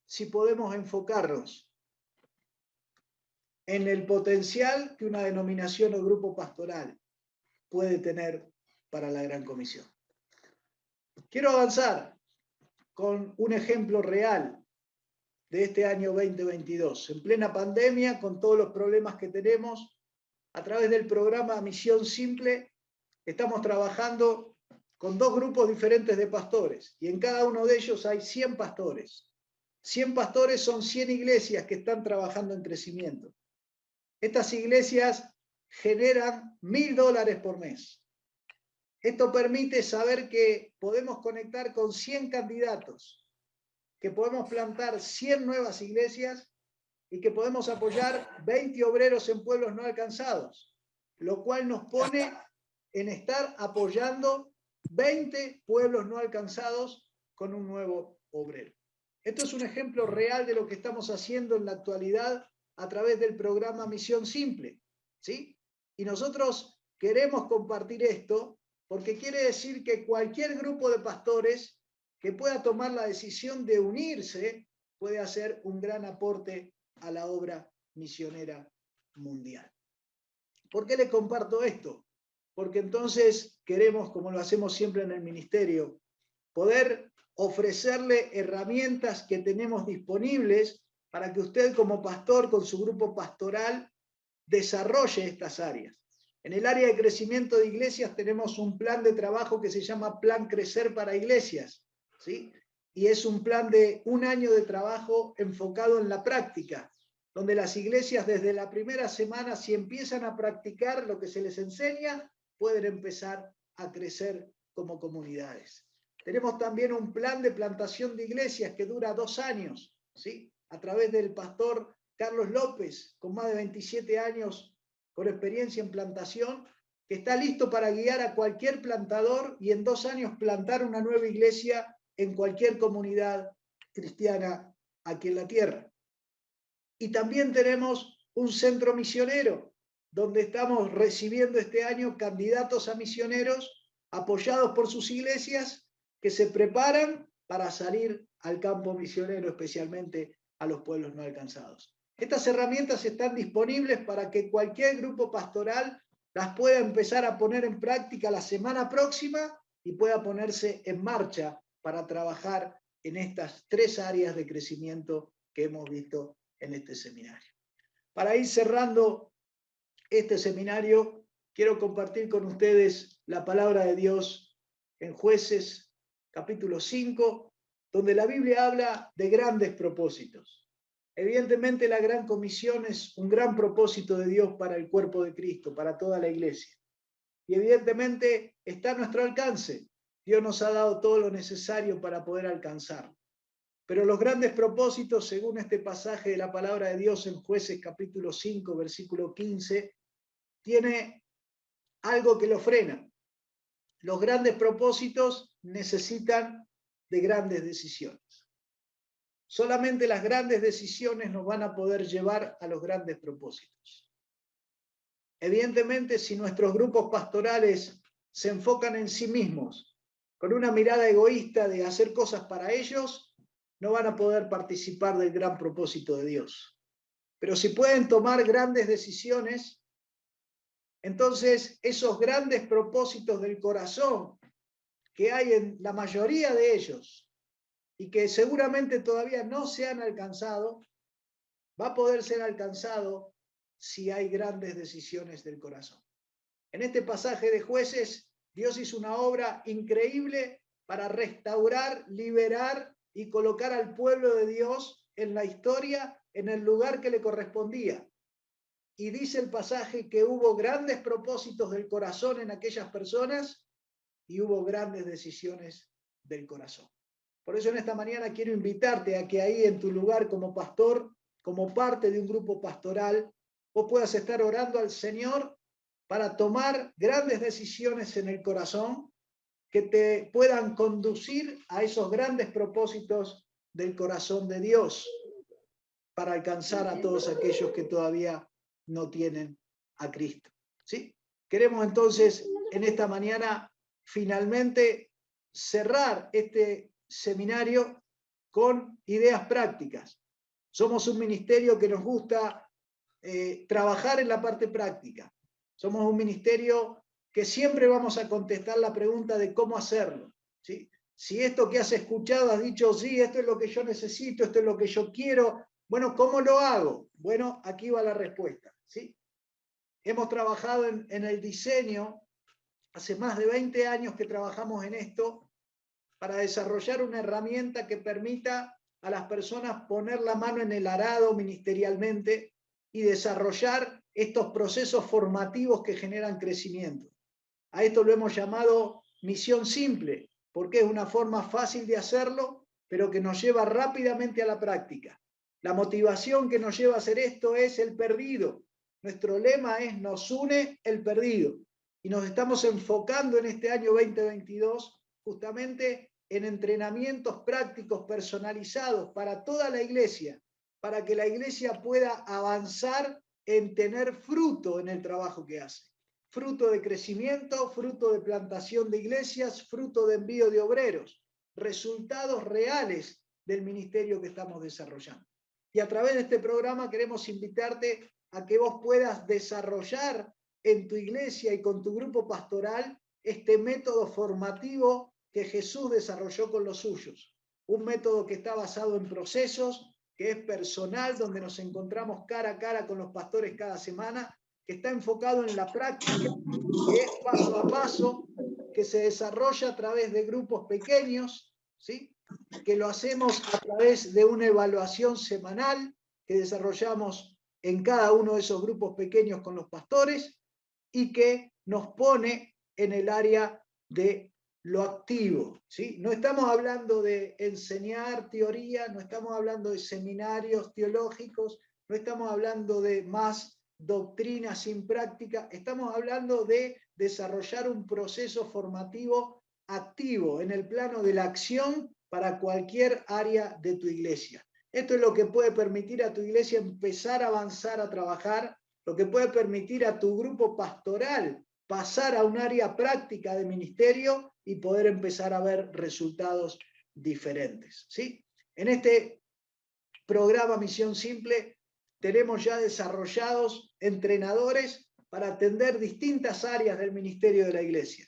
si podemos enfocarnos en el potencial que una denominación o grupo pastoral puede tener para la gran comisión. Quiero avanzar con un ejemplo real de este año 2022. En plena pandemia, con todos los problemas que tenemos, a través del programa Misión Simple, estamos trabajando con 2 grupos diferentes de pastores, y en cada uno de ellos hay 100 pastores. 100 pastores son 100 iglesias que están trabajando en crecimiento. Estas iglesias generan $1.000 por mes. Esto permite saber que podemos conectar con 100 candidatos, que podemos plantar 100 nuevas iglesias y que podemos apoyar 20 obreros en pueblos no alcanzados, lo cual nos pone en estar apoyando 20 pueblos no alcanzados con un nuevo obrero. Esto es un ejemplo real de lo que estamos haciendo en la actualidad a través del programa Misión Simple, ¿sí? Y nosotros queremos compartir esto porque quiere decir que cualquier grupo de pastores que pueda tomar la decisión de unirse puede hacer un gran aporte a la obra misionera mundial. ¿Por qué les comparto esto? Porque entonces queremos, como lo hacemos siempre en el ministerio, poder ofrecerle herramientas que tenemos disponibles para que usted como pastor con su grupo pastoral desarrolle estas áreas. En el área de crecimiento de iglesias tenemos un plan de trabajo que se llama Plan Crecer para Iglesias, ¿sí? Y es un plan de 1 año de trabajo enfocado en la práctica, donde las iglesias desde la primera semana, si empiezan a practicar lo que se les enseña, pueden empezar a crecer como comunidades. Tenemos también un plan de plantación de iglesias que dura 2 años, ¿sí? A través del pastor Carlos López, con más de 27 años con experiencia en plantación, que está listo para guiar a cualquier plantador y en 2 años plantar una nueva iglesia en cualquier comunidad cristiana aquí en la tierra. Y también tenemos un centro misionero, donde estamos recibiendo este año candidatos a misioneros apoyados por sus iglesias que se preparan para salir al campo misionero, especialmente a los pueblos no alcanzados. Estas herramientas están disponibles para que cualquier grupo pastoral las pueda empezar a poner en práctica la semana próxima y pueda ponerse en marcha para trabajar en estas 3 áreas de crecimiento que hemos visto en este seminario. Para ir cerrando este seminario, quiero compartir con ustedes la palabra de Dios en Jueces, capítulo 5, donde la Biblia habla de grandes propósitos. Evidentemente, la gran comisión es un gran propósito de Dios para el cuerpo de Cristo, para toda la iglesia. Y evidentemente está a nuestro alcance. Dios nos ha dado todo lo necesario para poder alcanzarlo. Pero los grandes propósitos, según este pasaje de la palabra de Dios en Jueces capítulo 5, versículo 15, tiene algo que lo frena. Los grandes propósitos necesitan de grandes decisiones. Solamente las grandes decisiones nos van a poder llevar a los grandes propósitos. Evidentemente, si nuestros grupos pastorales se enfocan en sí mismos, con una mirada egoísta de hacer cosas para ellos, no van a poder participar del gran propósito de Dios. Pero si pueden tomar grandes decisiones, entonces esos grandes propósitos del corazón que hay en la mayoría de ellos y que seguramente todavía no se han alcanzado, va a poder ser alcanzado si hay grandes decisiones del corazón. En este pasaje de Jueces, Dios hizo una obra increíble para restaurar, liberar y colocar al pueblo de Dios en la historia, en el lugar que le correspondía. Y dice el pasaje que hubo grandes propósitos del corazón en aquellas personas y hubo grandes decisiones del corazón. Por eso en esta mañana quiero invitarte a que ahí en tu lugar como pastor, como parte de un grupo pastoral, vos puedas estar orando al Señor para tomar grandes decisiones en el corazón que te puedan conducir a esos grandes propósitos del corazón de Dios para alcanzar a todos aquellos que todavía no tienen a Cristo. ¿Sí? Queremos entonces en esta mañana finalmente cerrar este seminario con ideas prácticas. Somos un ministerio que nos gusta trabajar en la parte práctica. Somos un ministerio que siempre vamos a contestar la pregunta de cómo hacerlo, ¿sí? Si esto que has escuchado has dicho, sí, esto es lo que yo necesito, esto es lo que yo quiero, bueno, ¿cómo lo hago? Bueno, aquí va la respuesta, ¿sí? Hemos trabajado en el diseño, hace más de 20 años que trabajamos en esto, para desarrollar una herramienta que permita a las personas poner la mano en el arado ministerialmente y desarrollar estos procesos formativos que generan crecimiento. A esto lo hemos llamado misión simple, porque es una forma fácil de hacerlo, pero que nos lleva rápidamente a la práctica. La motivación que nos lleva a hacer esto es el perdido. Nuestro lema es nos une el perdido. Y nos estamos enfocando en este año 2022 justamente en entrenamientos prácticos personalizados para toda la iglesia, para que la iglesia pueda avanzar en tener fruto en el trabajo que hace. Fruto de crecimiento, fruto de plantación de iglesias, fruto de envío de obreros, resultados reales del ministerio que estamos desarrollando. Y a través de este programa queremos invitarte a que vos puedas desarrollar en tu iglesia y con tu grupo pastoral este método formativo que Jesús desarrolló con los suyos. Un método que está basado en procesos, que es personal, donde nos encontramos cara a cara con los pastores cada semana, que está enfocado en la práctica, que es paso a paso, que se desarrolla a través de grupos pequeños, ¿sí? Que lo hacemos a través de una evaluación semanal que desarrollamos en cada uno de esos grupos pequeños con los pastores y que nos pone en el área de lo activo, ¿sí? No estamos hablando de enseñar teoría, no estamos hablando de seminarios teológicos, no estamos hablando de más doctrina sin práctica, estamos hablando de desarrollar un proceso formativo activo en el plano de la acción para cualquier área de tu iglesia. Esto es lo que puede permitir a tu iglesia empezar a avanzar, a trabajar, lo que puede permitir a tu grupo pastoral pasar a un área práctica de ministerio y poder empezar a ver resultados diferentes, ¿sí? En este programa Misión Simple tenemos ya desarrollados entrenadores para atender distintas áreas del ministerio de la iglesia.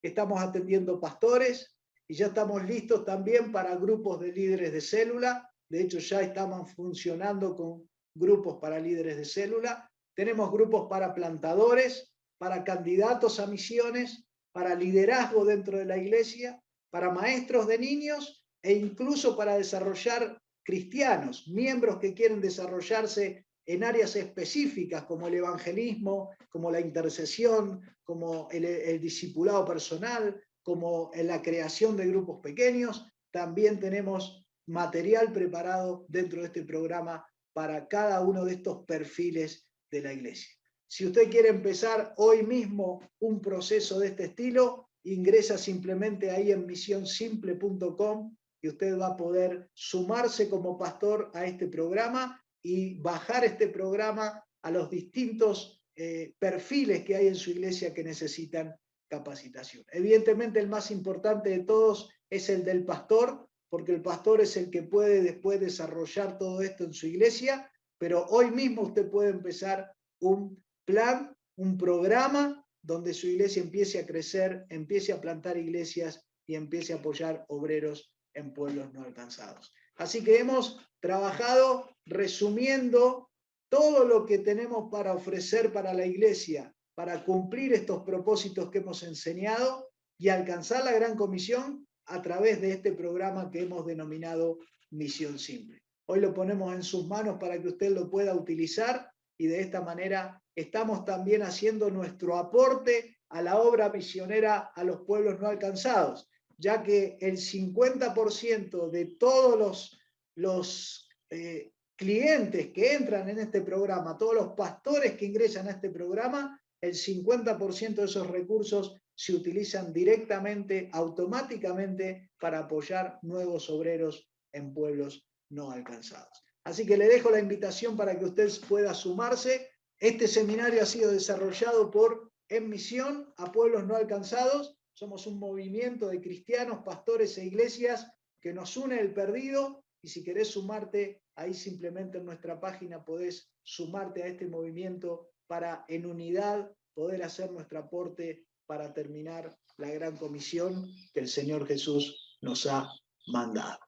Estamos atendiendo pastores y ya estamos listos también para grupos de líderes de célula. De hecho, ya estamos funcionando con grupos para líderes de célula. Tenemos grupos para plantadores, para candidatos a misiones, para liderazgo dentro de la iglesia, para maestros de niños e incluso para desarrollar cristianos, miembros que quieren desarrollarse en áreas específicas como el evangelismo, como la intercesión, como el discipulado personal, como en la creación de grupos pequeños. También tenemos material preparado dentro de este programa para cada uno de estos perfiles de la iglesia. Si usted quiere empezar hoy mismo un proceso de este estilo, ingresa simplemente ahí en misionsimple.com y usted va a poder sumarse como pastor a este programa y bajar este programa a los distintos perfiles que hay en su iglesia que necesitan capacitación. Evidentemente el más importante de todos es el del pastor, porque el pastor es el que puede después desarrollar todo esto en su iglesia, pero hoy mismo usted puede empezar un plan, un programa donde su iglesia empiece a crecer, empiece a plantar iglesias y empiece a apoyar obreros en pueblos no alcanzados. Así que hemos trabajado resumiendo todo lo que tenemos para ofrecer para la iglesia, para cumplir estos propósitos que hemos enseñado y alcanzar la gran comisión a través de este programa que hemos denominado Misión Simple. Hoy lo ponemos en sus manos para que usted lo pueda utilizar y de esta manera estamos también haciendo nuestro aporte a la obra misionera a los pueblos no alcanzados, ya que el 50% de todos los clientes que entran en este programa, todos los pastores que ingresan a este programa, el 50% de esos recursos se utilizan directamente, automáticamente, para apoyar nuevos obreros en pueblos no alcanzados. Así que le dejo la invitación para que usted pueda sumarse. Este seminario ha sido desarrollado por En Misión a Pueblos No Alcanzados. Somos un movimiento de cristianos, pastores e iglesias que nos une el perdido. Y si querés sumarte, ahí simplemente en nuestra página podés sumarte a este movimiento para en unidad poder hacer nuestro aporte para terminar la gran comisión que el Señor Jesús nos ha mandado.